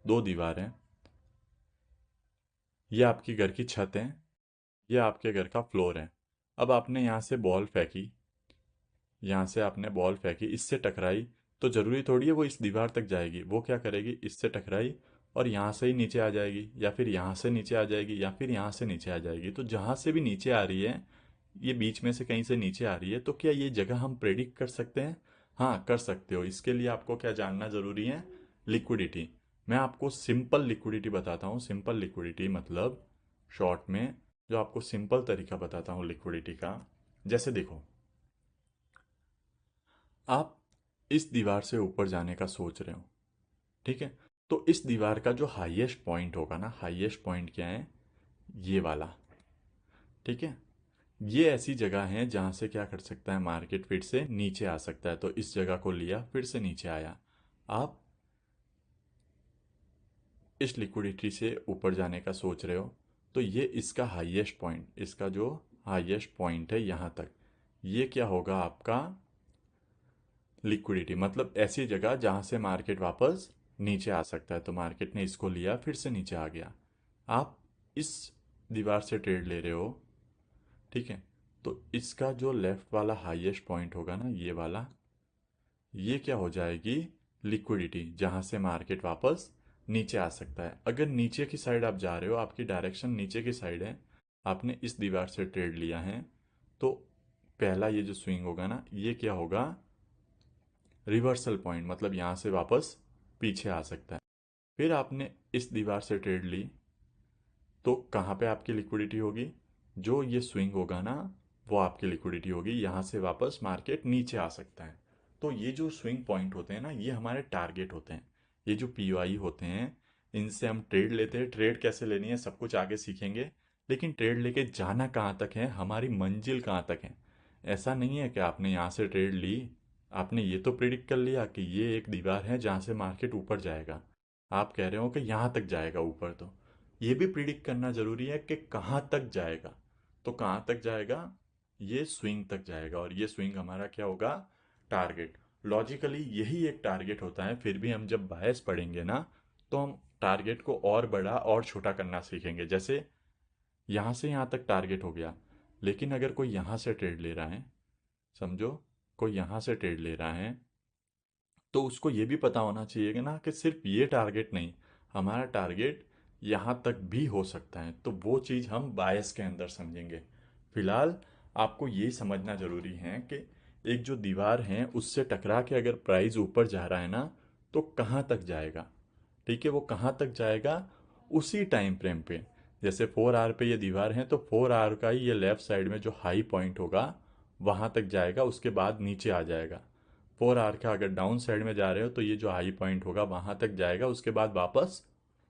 A: दो दीवार है, ये आपकी घर की छत है, ये आपके घर का फ्लोर है। अब आपने यहाँ से बॉल फेंकी, यहाँ से आपने बॉल फेंकी, इससे टकराई, तो ज़रूरी थोड़ी है वो इस दीवार तक जाएगी। वो क्या करेगी, इससे टकराई और यहाँ से ही नीचे आ जाएगी, या फिर यहाँ से नीचे आ जाएगी, या फिर यहाँ से नीचे आ जाएगी। तो जहाँ से भी नीचे आ रही है, ये बीच में से कहीं से नीचे आ रही है, तो क्या ये जगह हम प्रेडिक्ट कर सकते हैं? हाँ, कर सकते हो। इसके लिए आपको क्या जानना ज़रूरी है? लिक्विडिटी। मैं आपको सिंपल लिक्विडिटी बताता हूँ। सिंपल लिक्विडिटी मतलब शॉर्ट में जो आपको सिंपल तरीका बताता हूँ लिक्विडिटी का। जैसे देखो, आप इस दीवार से ऊपर जाने का सोच रहे हो, ठीक है? तो इस दीवार का जो हाईएस्ट पॉइंट होगा ना, हाईएस्ट पॉइंट क्या है? ये वाला, ठीक है? ये ऐसी जगह है जहां से क्या कर सकता है मार्केट, फिर से नीचे आ सकता है। तो इस जगह को लिया, फिर से नीचे आया। आप इस लिक्विडिटी से ऊपर जाने का सोच रहे हो, तो ये इसका हाईएस्ट पॉइंट, इसका जो हाईएस्ट पॉइंट है यहाँ तक, ये क्या होगा आपका? लिक्विडिटी। मतलब ऐसी जगह जहां से मार्केट वापस नीचे आ सकता है। तो मार्केट ने इसको लिया, फिर से नीचे आ गया। आप इस दीवार से ट्रेड ले रहे हो, ठीक है? तो इसका जो लेफ्ट वाला हाईएस्ट पॉइंट होगा ना, ये वाला, ये क्या हो जाएगी? लिक्विडिटी, जहां से मार्केट वापस नीचे आ सकता है। अगर नीचे की साइड आप जा रहे हो, आपकी डायरेक्शन नीचे की साइड है, आपने इस दीवार से ट्रेड लिया है, तो पहला ये जो स्विंग होगा ना, ये क्या होगा? Reversal point. मतलब यहाँ से वापस पीछे आ सकता है। फिर आपने इस दीवार से ट्रेड ली, तो कहाँ पे आपकी लिक्विडिटी होगी? जो ये स्विंग होगा ना, वो आपकी लिक्विडिटी होगी। यहाँ से वापस मार्केट नीचे आ सकता है। तो ये जो स्विंग पॉइंट होते हैं ना, ये हमारे टारगेट होते हैं। ये जो पीओआई होते हैं, इनसे हम ट्रेड लेते हैं। ट्रेड कैसे लेनी है सब कुछ आगे सीखेंगे, लेकिन ट्रेड लेके जाना कहाँ तक है, हमारी मंजिल कहाँ तक है। ऐसा नहीं है कि आपने यहाँ से ट्रेड ली, आपने ये तो प्रिडिक्ट कर लिया कि ये एक दीवार है जहाँ से मार्केट ऊपर जाएगा। आप कह रहे हो कि यहाँ तक जाएगा ऊपर, तो ये भी प्रिडिक्ट करना जरूरी है कि कहाँ तक जाएगा। तो कहाँ तक जाएगा? ये स्विंग तक जाएगा, और ये स्विंग हमारा क्या होगा? टारगेट। लॉजिकली यही एक टारगेट होता है। फिर भी हम जब बायस पढ़ेंगे ना, तो हम टारगेट को और बड़ा और छोटा करना सीखेंगे। जैसे यहाँ से यहाँ तक टारगेट हो गया, लेकिन अगर कोई यहाँ से ट्रेड ले रहा है, समझो कोई यहाँ से ट्रेड ले रहा है, तो उसको ये भी पता होना चाहिए कि ना कि सिर्फ ये टारगेट नहीं, हमारा टारगेट यहाँ तक भी हो सकता है। तो वो चीज़ हम बायस के अंदर समझेंगे। फिलहाल आपको ये समझना ज़रूरी है कि एक जो दीवार है उससे टकरा के अगर प्राइस ऊपर जा रहा है ना, तो कहाँ तक जाएगा? ठीक है, वो कहाँ तक जाएगा? उसी टाइम फ्रेम पे। जैसे 4 आवर पे ये दीवार है, तो 4 आवर का ही ये लेफ्ट साइड में जो हाई पॉइंट होगा वहाँ तक जाएगा, उसके बाद नीचे आ जाएगा। 4 आवर का अगर डाउन साइड में जा रहे हो, तो ये जो हाई पॉइंट होगा वहाँ तक जाएगा, उसके बाद वापस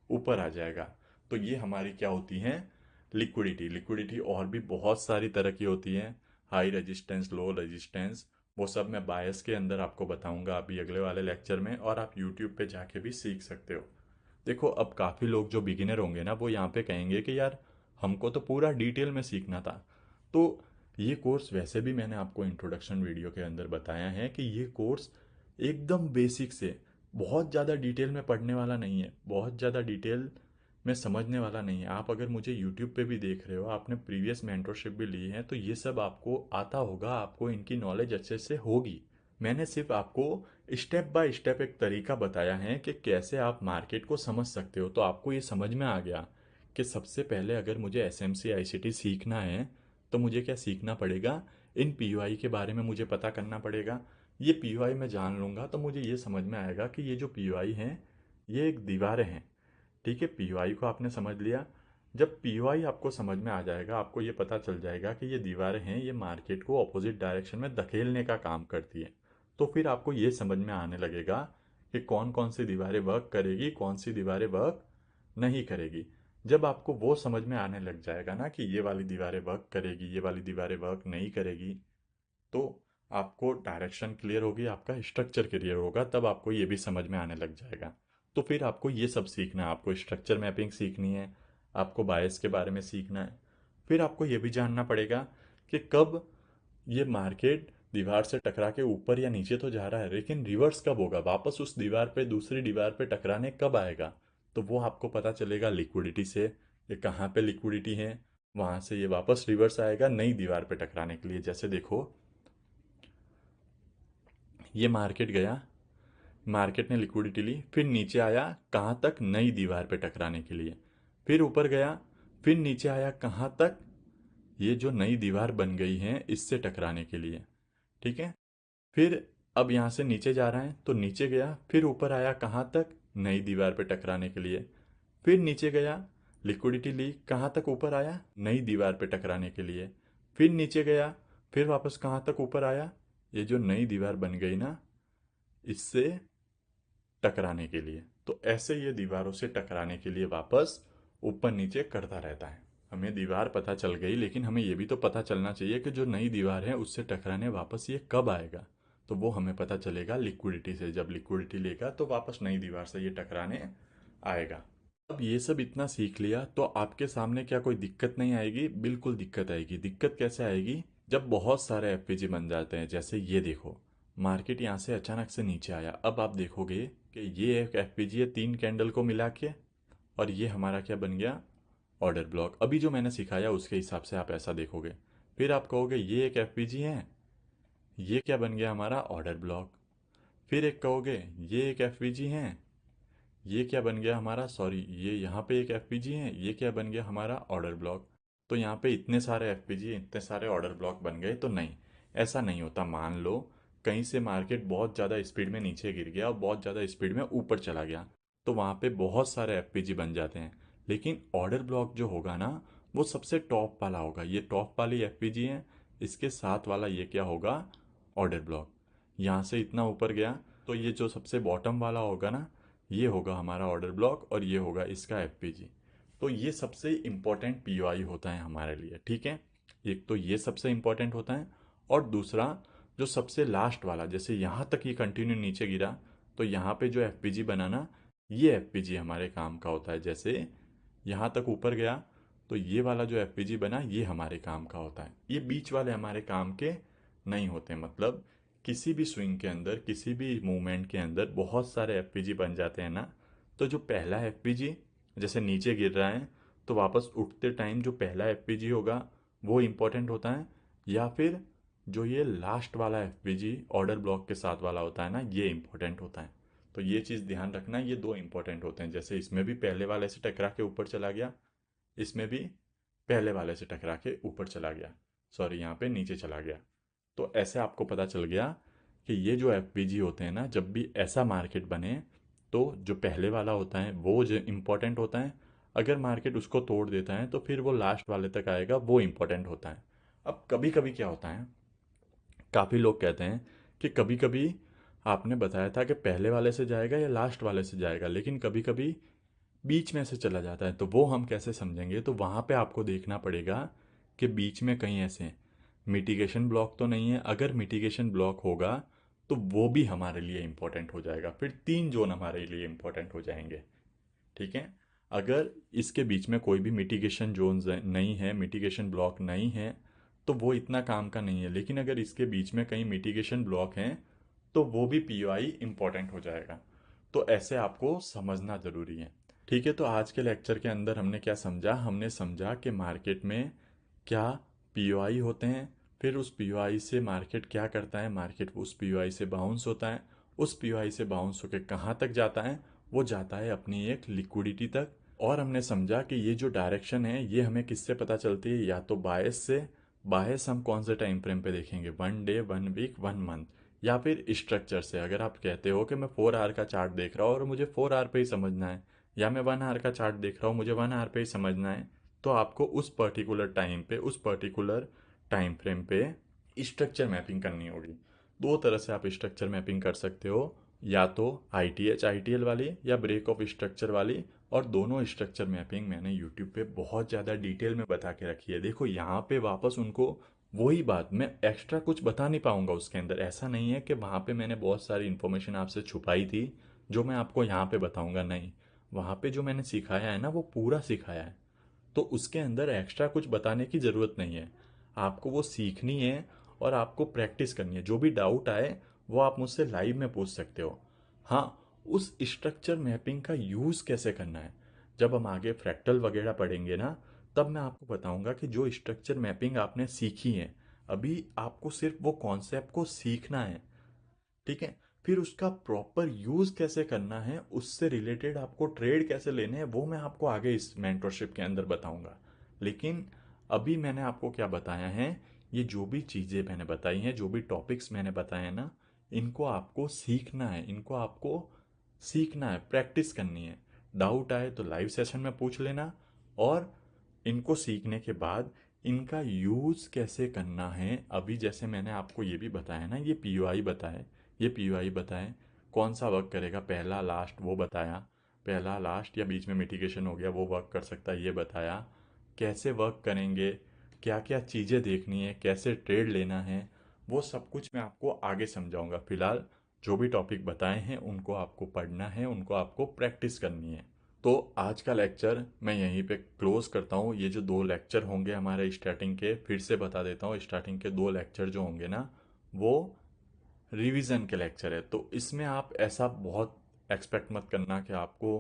A: ऊपर आ जाएगा। तो ये हमारी क्या होती है? लिक्विडिटी। लिक्विडिटी और भी बहुत सारी तरह की होती है, हाई रेजिस्टेंस, लो रेजिस्टेंस। वो सब मैं बायस के अंदर आपको बताऊंगा अभी अगले वाले लेक्चर में, और आप यूट्यूब पे जाके भी सीख सकते हो। देखो, अब काफ़ी लोग जो बिगिनर होंगे ना, वो यहाँ पे कहेंगे कि यार हमको तो पूरा डिटेल में सीखना था। तो ये कोर्स वैसे भी मैंने आपको इंट्रोडक्शन वीडियो के अंदर बताया है कि ये कोर्स एकदम बेसिक से, बहुत ज़्यादा डिटेल में पढ़ने वाला नहीं है, बहुत ज़्यादा डिटेल में समझने वाला नहीं है। आप अगर मुझे यूट्यूब पे भी देख रहे हो, आपने प्रीवियस मेंटरशिप भी ली है, तो ये सब आपको आता होगा, आपको इनकी नॉलेज अच्छे से होगी। मैंने सिर्फ आपको स्टेप बाय स्टेप एक तरीका बताया है कि कैसे आप मार्केट को समझ सकते हो। तो आपको ये समझ में आ गया कि सबसे पहले अगर मुझे एसएमसी आईसीटी सीखना है, तो मुझे क्या सीखना पड़ेगा? इन पीओआई के बारे में मुझे पता करना पड़ेगा। ये पीओआई मैं जान लूँगा तो मुझे ये समझ में आएगा कि ये जो पीओआई हैं, ये एक दीवारें हैं। ठीक है, पीओआई को आपने समझ लिया। जब पीओआई आपको समझ में आ जाएगा, आपको ये पता चल जाएगा कि ये दीवारें हैं, ये मार्केट को अपोजिट डायरेक्शन में धकेलने का काम करती है, तो फिर आपको ये समझ में आने लगेगा कि कौन कौन सी दीवारें वर्क करेगी, कौन सी दीवारें वर्क नहीं करेगी। जब आपको वो समझ में आने लग जाएगा ना कि ये वाली दीवारें वर्क करेगी, ये वाली दीवारें वर्क नहीं करेगी, तो आपको डायरेक्शन क्लियर होगी, आपका स्ट्रक्चर क्लियर होगा, तब आपको ये भी समझ में आने लग जाएगा। तो फिर आपको ये सब सीखना है, आपको स्ट्रक्चर मैपिंग सीखनी है, आपको बायस के बारे में सीखना है। फिर आपको ये भी जानना पड़ेगा कि कब ये मार्केट दीवार से टकरा के ऊपर या नीचे तो जा रहा है, लेकिन रिवर्स कब होगा, वापस उस दीवार पे दूसरी दीवार पे टकराने कब आएगा। तो वो आपको पता चलेगा लिक्विडिटी से, ये कहाँ पे लिक्विडिटी है, वहाँ से ये वापस रिवर्स आएगा नई दीवार पे टकराने के लिए। जैसे देखो, ये मार्केट गया, मार्केट ने लिक्विडिटी ली, फिर नीचे आया कहाँ तक, नई दीवार पे टकराने के लिए, फिर ऊपर गया, फिर नीचे आया कहाँ तक, ये जो नई दीवार बन गई है इससे टकराने के लिए। ठीक है, फिर अब यहाँ से नीचे जा रहा है तो नीचे गया, फिर ऊपर आया कहाँ तक, नई दीवार पे टकराने के लिए, फिर नीचे गया, लिक्विडिटी ली, कहाँ तक ऊपर आया, नई दीवार पे टकराने के लिए, फिर नीचे गया, फिर वापस कहाँ तक ऊपर आया, ये जो नई दीवार बन गई ना, इससे टकराने के लिए। तो ऐसे ये दीवारों से टकराने के लिए वापस ऊपर नीचे करता रहता है। हमें दीवार पता चल गई, लेकिन हमें ये भी तो पता चलना चाहिए कि जो नई दीवार है उससे टकराने वापस ये कब आएगा। तो वो हमें पता चलेगा लिक्विडिटी से, जब लिक्विडिटी लेगा तो वापस नई दीवार से ये टकराने आएगा। अब ये सब इतना सीख लिया तो आपके सामने क्या कोई दिक्कत नहीं आएगी? बिल्कुल दिक्कत आएगी। दिक्कत कैसे आएगी? जब बहुत सारे एफपीजी बन जाते हैं। जैसे ये देखो, मार्केट यहाँ से अचानक से नीचे आया, अब आप देखोगे कि ये एक एफपीजी है 3 कैंडल को मिला के, और ये हमारा क्या बन गया, ऑर्डर ब्लॉक। अभी जो मैंने सिखाया उसके हिसाब से आप ऐसा देखोगे, फिर आप कहोगे ये एक एफपीजी है, ये क्या बन गया हमारा, ऑर्डर ब्लॉक। फिर एक कहोगे ये एक एफपीजी है, ये क्या बन गया हमारा, सॉरी ये यहाँ पे एक एफपीजी है, ये क्या बन गया हमारा, ऑर्डर ब्लॉक। तो यहाँ पे इतने सारे एफपीजी, इतने सारे ऑर्डर ब्लॉक बन गए? तो नहीं, ऐसा नहीं होता। मान लो कहीं से मार्केट बहुत ज़्यादा स्पीड में नीचे गिर गया और बहुत ज़्यादा स्पीड में ऊपर चला गया, तो वहाँ पे बहुत सारे एफपीजी बन जाते हैं। लेकिन ऑर्डर ब्लॉक जो होगा ना, वो सबसे टॉप वाला होगा। ये टॉप वाली एफपीजी है, इसके साथ वाला ये क्या होगा, ऑर्डर ब्लॉक। यहाँ से इतना ऊपर गया तो ये जो सबसे बॉटम वाला होगा ना, ये होगा हमारा ऑर्डर ब्लॉक, और ये होगा इसका एफपीजी। तो ये सबसे इम्पोर्टेंट पीओआई होता है हमारे लिए। ठीक है, एक तो ये सबसे इम्पोर्टेंट होता है, और दूसरा जो सबसे लास्ट वाला, जैसे यहाँ तक ये कंटिन्यू नीचे गिरा, तो यहाँ पे जो एफपीजी बना ना, ये एफपीजी हमारे काम का होता है। जैसे यहाँ तक ऊपर गया तो ये वाला जो एफपीजी बना ये हमारे काम का होता है। ये बीच वाले हमारे काम के नहीं होते। मतलब किसी भी स्विंग के अंदर, किसी भी मूवमेंट के अंदर बहुत सारे एफपीजी बन जाते हैं ना, तो जो पहला एफपीजी जैसे नीचे गिर रहा है, तो वापस उठते टाइम जो पहला एफपीजी होगा वो इम्पोर्टेंट होता है, या फिर जो ये लास्ट वाला एफपीजी ऑर्डर ब्लॉक के साथ वाला होता है ना, ये इम्पोर्टेंट होता है। तो ये चीज़ ध्यान रखना, ये दो इम्पोर्टेंट होते हैं। जैसे इसमें भी पहले वाले से टकरा के ऊपर चला गया, इसमें भी पहले वाले से टकरा के ऊपर चला गया, सॉरी यहाँ पे नीचे चला गया। तो ऐसे आपको पता चल गया कि ये जो एफपीजी होते हैं ना, जब भी ऐसा मार्केट बने तो जो पहले वाला होता है वो जो इम्पोर्टेंट होता है, अगर मार्केट उसको तोड़ देता है तो फिर वो लास्ट वाले तक आएगा, वो इम्पोर्टेंट होता है। अब कभी कभी क्या होता है, काफ़ी लोग कहते हैं कि कभी कभी आपने बताया था कि पहले वाले से जाएगा या लास्ट वाले से जाएगा, लेकिन कभी कभी बीच में से चला जाता है। तो वो हम कैसे समझेंगे? तो वहाँ पे आपको देखना पड़ेगा कि बीच में कहीं ऐसे मिटिगेशन ब्लॉक तो नहीं है। अगर मिटिगेशन ब्लॉक होगा तो वो भी हमारे लिए इम्पोर्टेंट हो जाएगा, फिर 3 जोन हमारे लिए इम्पोर्टेंट हो जाएंगे। ठीक है, अगर इसके बीच में कोई भी मिटिगेशन जोन नहीं है, मिटिगेशन ब्लॉक नहीं है, तो वो इतना काम का नहीं है। लेकिन अगर इसके बीच में कहीं मिटिगेशन ब्लॉक हैं तो वो भी पीओआई इम्पोर्टेंट हो जाएगा। तो ऐसे आपको समझना ज़रूरी है। ठीक है, तो आज के लेक्चर के अंदर हमने क्या समझा? हमने समझा कि मार्केट में क्या पीओआई होते हैं, फिर उस पीओआई से मार्केट क्या करता है, मार्केट उस पीओआई से बाउंस होता है, उस पीओआई से बाउंस होकर कहाँ तक जाता है, वो जाता है अपनी एक लिक्विडिटी तक। और हमने समझा कि ये जो डायरेक्शन है ये हमें किससे पता चलती है, या तो बायस से। बायस हम कौन से टाइम फ्रेम पे देखेंगे, 1 डे, 1 वीक, 1 मंथ, या फिर स्ट्रक्चर से। अगर आप कहते हो कि मैं 4 आवर का चार्ट देख रहा हूँ और मुझे 4 आवर पे ही समझना है, या मैं 1 आवर का चार्ट देख रहा हूँ, मुझे 1 आवर पे ही समझना है, तो आपको उस पर्टिकुलर टाइम पे, उस पर्टिकुलर टाइम फ्रेम पे स्ट्रक्चर मैपिंग करनी होगी। दो तरह से आप स्ट्रक्चर मैपिंग कर सकते हो, या तो आईटीएच आईटीएल वाली या ब्रेक ऑफ स्ट्रक्चर वाली। और दोनों स्ट्रक्चर मैपिंग मैंने यूट्यूब पे बहुत ज़्यादा डिटेल में बता के रखी है। देखो यहाँ पे वापस उनको वही बात, मैं एक्स्ट्रा कुछ बता नहीं पाऊंगा उसके अंदर। ऐसा नहीं है कि वहाँ पे मैंने बहुत सारी इन्फॉर्मेशन आपसे छुपाई थी जो मैं आपको यहाँ पे बताऊंगा, नहीं। वहाँ पे जो मैंने सिखाया है ना, वो पूरा सिखाया है। तो उसके अंदर एक्स्ट्रा कुछ बताने की ज़रूरत नहीं है। आपको वो सीखनी है और आपको प्रैक्टिस करनी है। जो भी डाउट आए वो आप मुझसे लाइव में पूछ सकते हो। हाँ, उस स्ट्रक्चर मैपिंग का यूज़ कैसे करना है, जब हम आगे फ्रैक्टल वगैरह पढ़ेंगे ना, तब मैं आपको बताऊंगा कि जो स्ट्रक्चर मैपिंग आपने सीखी है, अभी आपको सिर्फ वो कॉन्सेप्ट को सीखना है। ठीक है। फिर उसका प्रॉपर यूज कैसे करना है, उससे रिलेटेड आपको ट्रेड कैसे लेने हैं, वो मैं आपको आगे इस मेंटरशिप के अंदर बताऊंगा। लेकिन अभी मैंने आपको क्या बताया है, ये जो भी चीज़ें मैंने बताई हैं, जो भी टॉपिक्स मैंने बताए हैं ना, इनको आपको सीखना है, इनको आपको सीखना है, प्रैक्टिस करनी है। डाउट आए तो लाइव सेशन में पूछ लेना। और इनको सीखने के बाद इनका यूज़ कैसे करना है, अभी जैसे मैंने आपको ये भी बताया ना, ये पीओआई बताए, ये पीओआई बताएं कौन सा वर्क करेगा, पहला लास्ट वो बताया। पहला लास्ट या बीच में मिटिगेशन हो गया वो वर्क कर सकता है, ये बताया। कैसे वर्क करेंगे, क्या क्या चीज़ें देखनी है, कैसे ट्रेड लेना है, वो सब कुछ मैं आपको आगे समझाऊंगा। फिलहाल जो भी टॉपिक बताए हैं उनको आपको पढ़ना है, उनको आपको प्रैक्टिस करनी है। तो आज का लेक्चर मैं यहीं पे क्लोज करता हूँ। ये जो दो लेक्चर होंगे हमारे स्टार्टिंग के, फिर से बता देता हूँ, स्टार्टिंग के दो लेक्चर जो होंगे ना, वो रिवीजन के लेक्चर है। तो इसमें आप ऐसा बहुत एक्सपेक्ट मत करना कि आपको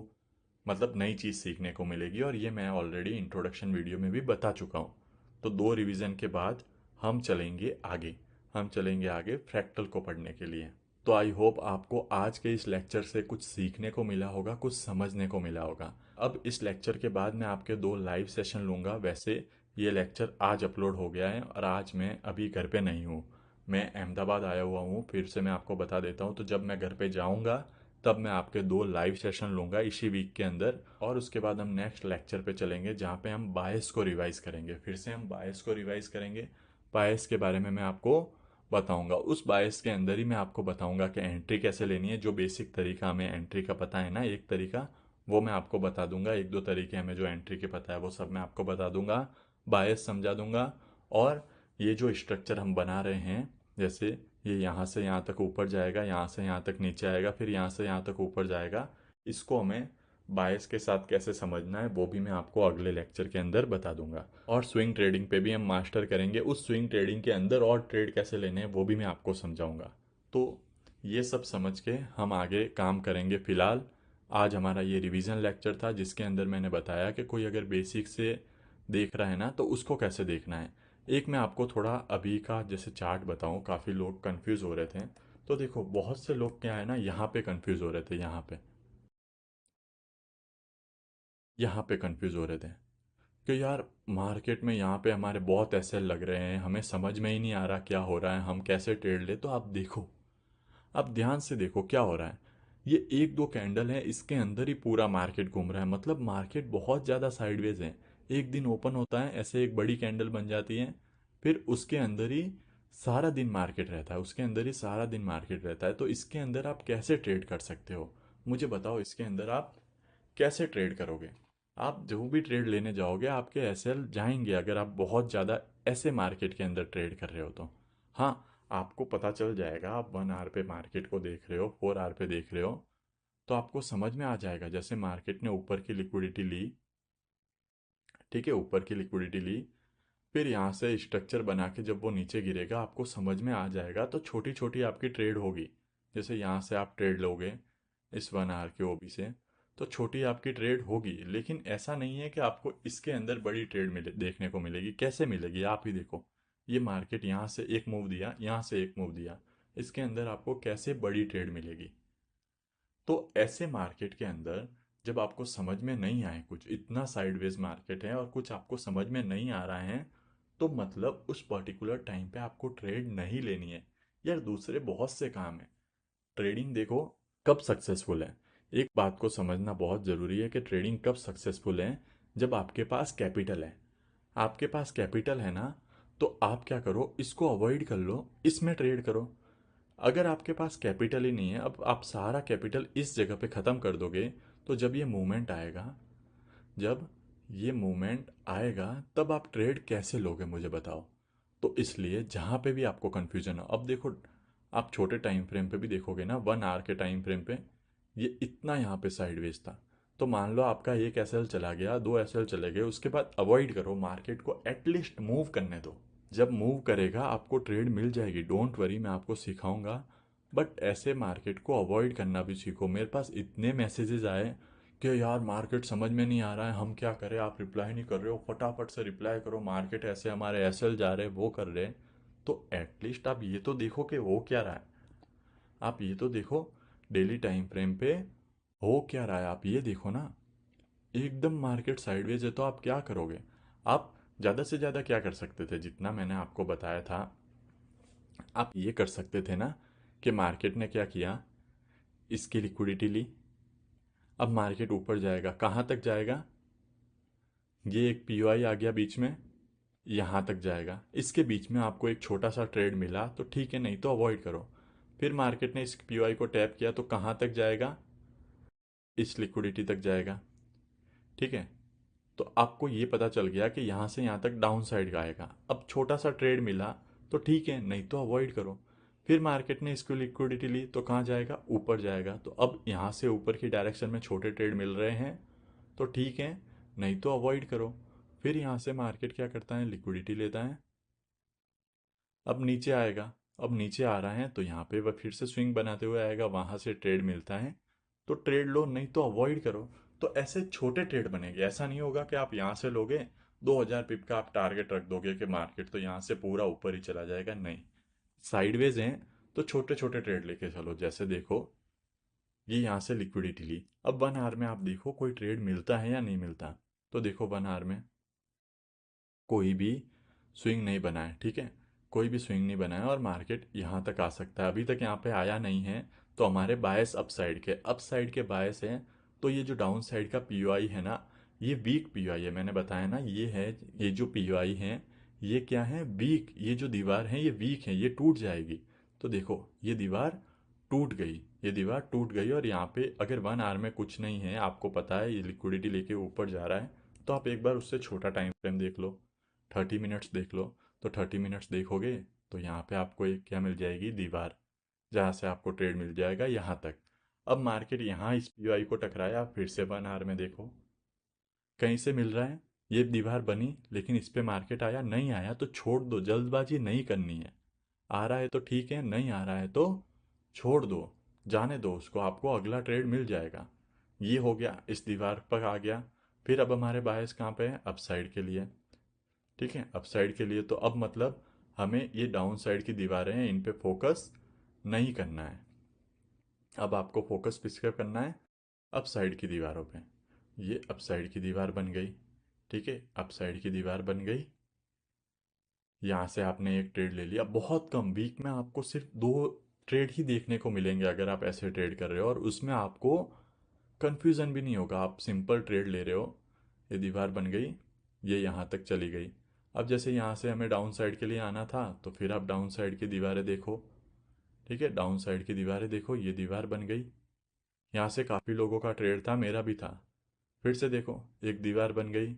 A: मतलब नई चीज़ सीखने को मिलेगी, और ये मैं ऑलरेडी इंट्रोडक्शन वीडियो में भी बता चुका हूँ। तो दो रिवीजन के बाद हम चलेंगे आगे, हम चलेंगे आगे फ्रैक्टल को पढ़ने के लिए। तो आई होप आपको आज के इस लेक्चर से कुछ सीखने को मिला होगा, कुछ समझने को मिला होगा। अब इस लेक्चर के बाद मैं आपके दो लाइव सेशन लूँगा। वैसे ये लेक्चर आज अपलोड हो गया है और आज मैं अभी घर पे नहीं हूँ, मैं अहमदाबाद आया हुआ हूँ। फिर से मैं आपको बता देता हूँ, तो जब मैं घर पे जाऊँगा तब मैं आपके दो लाइव सेशन लूँगा इसी वीक के अंदर। और उसके बाद हम नेक्स्ट लेक्चर पे चलेंगे जहाँ पे हम बायस को रिवाइज करेंगे। फिर से हम बायस को रिवाइज करेंगे। बायस के बारे में मैं आपको बताऊंगा। उस बायस के अंदर ही मैं आपको बताऊंगा कि एंट्री कैसे लेनी है। जो बेसिक तरीका हमें एंट्री का पता है ना, एक तरीका, वो मैं आपको बता दूंगा। एक दो तरीके हमें जो एंट्री के पता है वो सब मैं आपको बता दूंगा, बायस समझा दूंगा। और ये जो स्ट्रक्चर हम बना रहे हैं, जैसे ये यहाँ से यहाँ तक ऊपर जाएगा, यहाँ से यहाँ तक नीचे आएगा, फिर यहाँ से यहाँ तक ऊपर जाएगा, इसको हमें बायस के साथ कैसे समझना है वो भी मैं आपको अगले लेक्चर के अंदर बता दूंगा। और स्विंग ट्रेडिंग पे भी हम मास्टर करेंगे। उस स्विंग ट्रेडिंग के अंदर और ट्रेड कैसे लेने हैं वो भी मैं आपको समझाऊंगा। तो ये सब समझ के हम आगे काम करेंगे। फिलहाल आज हमारा ये रिवीजन लेक्चर था जिसके अंदर मैंने बताया कि कोई अगर बेसिक से देख रहा है ना तो उसको कैसे देखना है। एक मैं आपको थोड़ा अभी का जैसे चार्ट बताऊं, काफ़ी लोग कंफ्यूज हो रहे थे। तो देखो बहुत से लोग क्या है ना, यहाँ पे कंफ्यूज हो रहे थे, यहाँ पे कंफ्यूज हो रहे थे कि यार मार्केट में यहाँ पे हमारे बहुत ऐसे लग रहे हैं, हमें समझ में ही नहीं आ रहा क्या हो रहा है, हम कैसे ट्रेड ले। तो आप देखो, आप ध्यान से देखो क्या हो रहा है। ये एक दो कैंडल है, इसके अंदर ही पूरा मार्केट घूम रहा है। मतलब मार्केट बहुत ज़्यादा साइडवेज है। एक दिन ओपन होता है, ऐसे एक बड़ी कैंडल बन जाती है, फिर उसके अंदर ही सारा दिन मार्केट रहता है, उसके अंदर ही सारा दिन मार्केट रहता है। तो इसके अंदर आप कैसे ट्रेड कर सकते हो, मुझे बताओ। इसके अंदर आप कैसे ट्रेड करोगे? आप जो भी ट्रेड लेने जाओगे आपके एसएल जाएंगे, अगर आप बहुत ज़्यादा ऐसे मार्केट के अंदर ट्रेड कर रहे हो तो। हाँ, आपको पता चल जाएगा। आप 1 आवर पे मार्केट को देख रहे हो, 4 आवर पे देख रहे हो, तो आपको समझ में आ जाएगा। जैसे मार्केट ने ऊपर की लिक्विडिटी ली, ठीक है, ऊपर की लिक्विडिटी ली, फिर यहाँ से स्ट्रक्चर बना के जब वो नीचे गिरेगा आपको समझ में आ जाएगा। तो छोटी छोटी आपकी ट्रेड होगी। जैसे यहाँ से आप ट्रेड लोगे इस 1 आवर के ओबी से, तो छोटी आपकी ट्रेड होगी। लेकिन ऐसा नहीं है कि आपको इसके अंदर बड़ी ट्रेड मिले देखने को मिलेगी। कैसे मिलेगी आप ही देखो। ये मार्केट यहाँ से एक मूव दिया, यहाँ से एक मूव दिया, इसके अंदर आपको कैसे बड़ी ट्रेड मिलेगी? तो ऐसे मार्केट के अंदर जब आपको समझ में नहीं आए, कुछ इतना साइडवेज मार्केट है और कुछ आपको समझ में नहीं आ रहा है, तो मतलब उस पर्टिकुलर टाइम पे आपको ट्रेड नहीं लेनी है। यार दूसरे बहुत से काम है। ट्रेडिंग देखो कब सक्सेसफुल है, एक बात को समझना बहुत ज़रूरी है कि ट्रेडिंग कब सक्सेसफुल है। जब आपके पास कैपिटल है, आपके पास कैपिटल है ना, तो आप क्या करो, इसको अवॉइड कर लो, इसमें ट्रेड करो। अगर आपके पास कैपिटल ही नहीं है, अब आप सारा कैपिटल इस जगह पे ख़त्म कर दोगे, तो जब ये मूवमेंट आएगा, जब ये मूवमेंट आएगा, तब आप ट्रेड कैसे लोगे मुझे बताओ। तो इसलिए जहाँ पे भी आपको कन्फ्यूजन हो, अब देखो, आप छोटे टाइम फ्रेम पे भी देखोगे ना, 1 आवर के टाइम फ्रेम पे ये इतना यहाँ पे साइडवेज था। तो मान लो आपका एक एसएल चला गया, 2 एसएल चले गए, उसके बाद अवॉइड करो, मार्केट को एटलीस्ट मूव करने दो। जब मूव करेगा आपको ट्रेड मिल जाएगी, डोंट वरी, मैं आपको सिखाऊंगा। बट ऐसे मार्केट को अवॉइड करना भी सीखो। मेरे पास इतने मैसेजेस आए कि यार मार्केट समझ में नहीं आ रहा है, हम क्या करें, आप रिप्लाई नहीं कर रहे हो, फटाफट से रिप्लाई करो, मार्केट ऐसे हमारे एसएल जा रहे हैं, वो कर रहे हैं। तो एटलीस्ट आप ये तो देखो कि हो क्या रहा है। आप ये तो देखो, डेली टाइम फ्रेम पे हो क्या रहा है, आप ये देखो ना। एकदम मार्केट साइडवेज है, तो आप क्या करोगे। आप ज़्यादा से ज़्यादा क्या कर सकते थे, जितना मैंने आपको बताया था, आप ये कर सकते थे ना, कि मार्केट ने क्या किया, इसकी लिक्विडिटी ली। अब मार्केट ऊपर जाएगा, कहाँ तक जाएगा, ये एक पीओआई आ गया बीच में, यहाँ तक जाएगा। इसके बीच में आपको एक छोटा सा ट्रेड मिला तो ठीक है, नहीं तो अवॉइड करो। फिर मार्केट ने इस पीओआई को टैप किया तो कहाँ तक जाएगा, इस लिक्विडिटी तक जाएगा। ठीक है, तो आपको ये पता चल गया कि यहाँ से यहाँ तक डाउन साइड का आएगा। अब छोटा सा ट्रेड मिला तो ठीक है, नहीं तो अवॉइड करो। फिर मार्केट ने इसको लिक्विडिटी ली तो कहाँ जाएगा, ऊपर जाएगा। तो अब यहाँ से ऊपर की डायरेक्शन में छोटे ट्रेड मिल रहे हैं तो ठीक है, नहीं तो अवॉइड करो। फिर यहाँ से मार्केट क्या करता है, लिक्विडिटी लेता है। अब नीचे आएगा, अब नीचे आ रहा है तो यहाँ पे वह फिर से स्विंग बनाते हुए आएगा, वहाँ से ट्रेड मिलता है तो ट्रेड लो, नहीं तो अवॉइड करो। तो ऐसे छोटे ट्रेड बनेंगे। ऐसा नहीं होगा कि आप यहाँ से लोगे, 2000 पिप का आप टारगेट रख दोगे कि मार्केट तो यहाँ से पूरा ऊपर ही चला जाएगा। नहीं, साइडवेज हैं तो छोटे छोटे ट्रेड लेके चलो। जैसे देखो, ये यहाँ से लिक्विडिटी ली, अब 1 आवर में आप देखो कोई ट्रेड मिलता है या नहीं मिलता। तो देखो 1 आवर में कोई भी स्विंग नहीं बना है। ठीक है, कोई भी स्विंग नहीं बना है और मार्केट यहाँ तक आ सकता है। अभी तक यहाँ पे आया नहीं है, तो हमारे बायस अप साइड के बायस हैं। तो ये जो डाउन साइड का पीओआई है ना, ये वीक पीओआई है। मैंने बताया ना, ये है, ये जो पीओआई है, ये क्या है, वीक। ये जो दीवार है ये वीक है, ये टूट जाएगी। तो देखो, ये दीवार टूट गई, ये दीवार टूट गई। और यहाँ पे अगर 1 आवर में कुछ नहीं है, आपको पता है ये लिक्विडिटी लेके ऊपर जा रहा है, तो आप एक बार उससे छोटा टाइम फ्रेम देख लो, 30 मिनट्स देख लो। तो 30 मिनट्स देखोगे तो यहाँ पे आपको एक क्या मिल जाएगी, दीवार, जहाँ से आपको ट्रेड मिल जाएगा यहाँ तक। अब मार्केट यहाँ इस पीओआई को टकराया, फिर से 1 आवर में देखो कहीं से मिल रहा है, ये दीवार बनी, लेकिन इस पे मार्केट आया नहीं, आया तो छोड़ दो, जल्दबाजी नहीं करनी है। आ रहा है तो ठीक है, नहीं आ रहा है तो छोड़ दो, जाने दो उसको, आपको अगला ट्रेड मिल जाएगा। ये हो गया, इस दीवार पर आ गया। फिर अब हमारे बायस कहाँ पे है, अपसाइड के लिए। ठीक है, अपसाइड के लिए, तो अब मतलब हमें ये डाउन साइड की दीवारें हैं, इन पे फोकस नहीं करना है। अब आपको फोकस किस पे करना है, अपसाइड की दीवारों पे। ये अपसाइड की दीवार बन गई। ठीक है, अपसाइड की दीवार बन गई। यहाँ से आपने एक ट्रेड ले लिया, बहुत कम, वीक में आपको सिर्फ 2 ट्रेड ही देखने को मिलेंगे अगर आप ऐसे ट्रेड कर रहे हो, और उसमें आपको कंफ्यूजन भी नहीं होगा, आप सिंपल ट्रेड ले रहे हो। ये दीवार बन गई, ये यहाँ तक चली गई। अब जैसे यहाँ से हमें डाउन साइड के लिए आना था, तो फिर आप डाउन साइड की दीवारें देखो। ठीक है, डाउन साइड की दीवारें देखो, ये दीवार बन गई। यहाँ से काफ़ी लोगों का ट्रेड था, मेरा भी था। फिर से देखो, एक दीवार बन गई।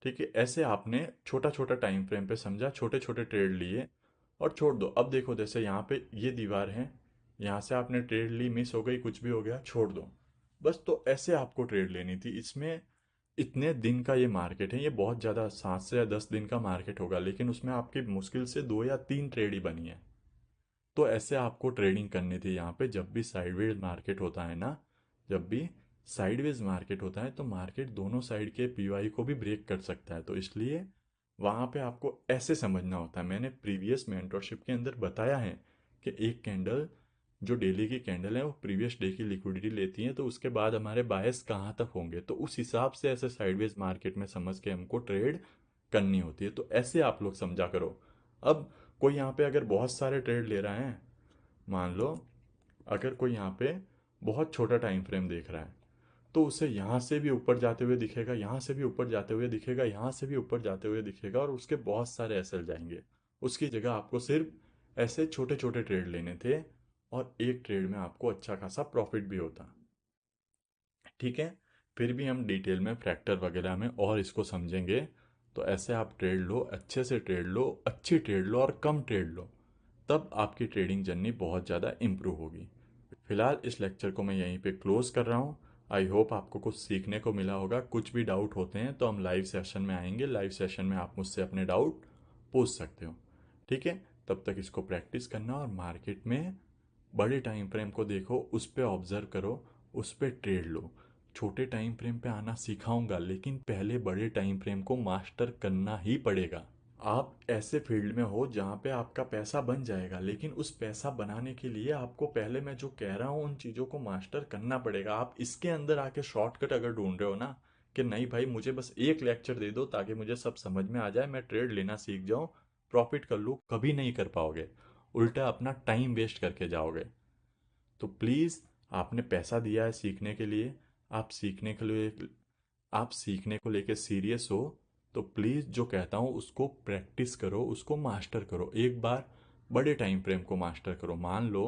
A: ठीक है, ऐसे आपने छोटा छोटा टाइम फ्रेम पे समझा, छोटे छोटे ट्रेड लिए और छोड़ दो। अब देखो, जैसे यहाँ पे ये दीवार है, यहाँ से आपने ट्रेड ली, मिस हो गई, कुछ भी हो गया, छोड़ दो। बस, तो ऐसे आपको ट्रेड लेनी थी। इसमें इतने दिन का ये मार्केट है, ये बहुत ज़्यादा 7 से 10 दिन का मार्केट होगा, लेकिन उसमें आपकी मुश्किल से 2 या 3 ट्रेड ही बनी है। तो ऐसे आपको ट्रेडिंग करनी थी यहाँ पे। जब भी साइडवेज मार्केट होता है ना, जब भी साइडवेज मार्केट होता है, तो मार्केट दोनों साइड के पीवाई को भी ब्रेक कर सकता है। तो इसलिए वहाँ पे आपको ऐसे समझना होता है। मैंने प्रीवियस मेंटरशिप के अंदर बताया है कि एक कैंडल, जो डेली की कैंडल है, वो प्रीवियस डे की लिक्विडिटी लेती है, तो उसके बाद हमारे बायस कहाँ तक होंगे, तो उस हिसाब से ऐसे साइडवेज मार्केट में समझ के हमको ट्रेड करनी होती है। तो ऐसे आप लोग समझा करो। अब कोई यहाँ पे अगर बहुत सारे ट्रेड ले रहा है, मान लो अगर कोई यहाँ पे बहुत छोटा टाइम फ्रेम देख रहा है, तो उसे यहाँ से भी ऊपर जाते हुए दिखेगा, यहाँ से भी ऊपर जाते हुए दिखेगा, यहाँ से भी ऊपर जाते हुए दिखेगा, और उसके बहुत सारे एसएल जाएंगे। उसकी जगह आपको सिर्फ ऐसे छोटे छोटे ट्रेड लेने थे, और एक ट्रेड में आपको अच्छा खासा प्रॉफिट भी होता। ठीक है, फिर भी हम डिटेल में फ्रैक्टर वगैरह में और इसको समझेंगे। तो ऐसे आप ट्रेड लो, अच्छे से ट्रेड लो, अच्छी ट्रेड लो और कम ट्रेड लो, तब आपकी ट्रेडिंग जर्नी बहुत ज़्यादा इम्प्रूव होगी। फिलहाल इस लेक्चर को मैं यहीं पे क्लोज कर रहा हूँ। आई होप आपको कुछ सीखने को मिला होगा। कुछ भी डाउट होते हैं तो हम लाइव सेशन में आएंगे, लाइव सेशन में आप मुझसे अपने डाउट पूछ सकते हो। ठीक है, तब तक इसको प्रैक्टिस करना, और मार्केट में बड़े टाइम फ्रेम को देखो, उस पर ऑब्जर्व करो, उस पर ट्रेड लो। छोटे टाइम फ्रेम पे आना सिखाऊंगा, लेकिन पहले बड़े टाइम फ्रेम को मास्टर करना ही पड़ेगा। आप ऐसे फील्ड में हो जहाँ पे आपका पैसा बन जाएगा, लेकिन उस पैसा बनाने के लिए आपको पहले मैं जो कह रहा हूँ उन चीज़ों को मास्टर करना पड़ेगा। आप इसके अंदर आके शॉर्टकट अगर ढूंढ रहे हो ना, कि नहीं भाई मुझे बस एक लेक्चर दे दो ताकि मुझे सब समझ में आ जाए, मैं ट्रेड लेना सीख जाऊँ, प्रॉफिट कर लूँ, कभी नहीं कर पाओगे। उल्टा अपना टाइम वेस्ट करके जाओगे। तो प्लीज़, आपने पैसा दिया है सीखने के लिए, आप सीखने के लिए, आप सीखने को लेके सीरियस हो, तो प्लीज़ जो कहता हूँ उसको प्रैक्टिस करो, उसको मास्टर करो। एक बार बड़े टाइम फ्रेम को मास्टर करो। मान लो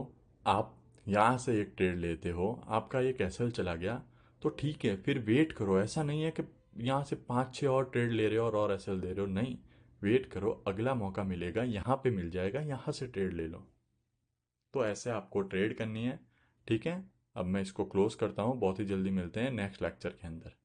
A: आप यहाँ से एक ट्रेड लेते हो, आपका एक एसएल चला गया, तो ठीक है, फिर वेट करो। ऐसा नहीं है कि यहाँ से पाँच छः और ट्रेड ले रहे हो और एसएल दे रहे हो, नहीं। वेट करो, अगला मौका मिलेगा, यहाँ पे मिल जाएगा, यहाँ से ट्रेड ले लो। तो ऐसे आपको ट्रेड करनी है। ठीक है, अब मैं इसको क्लोज करता हूँ, बहुत ही जल्दी मिलते हैं नेक्स्ट लेक्चर के अंदर।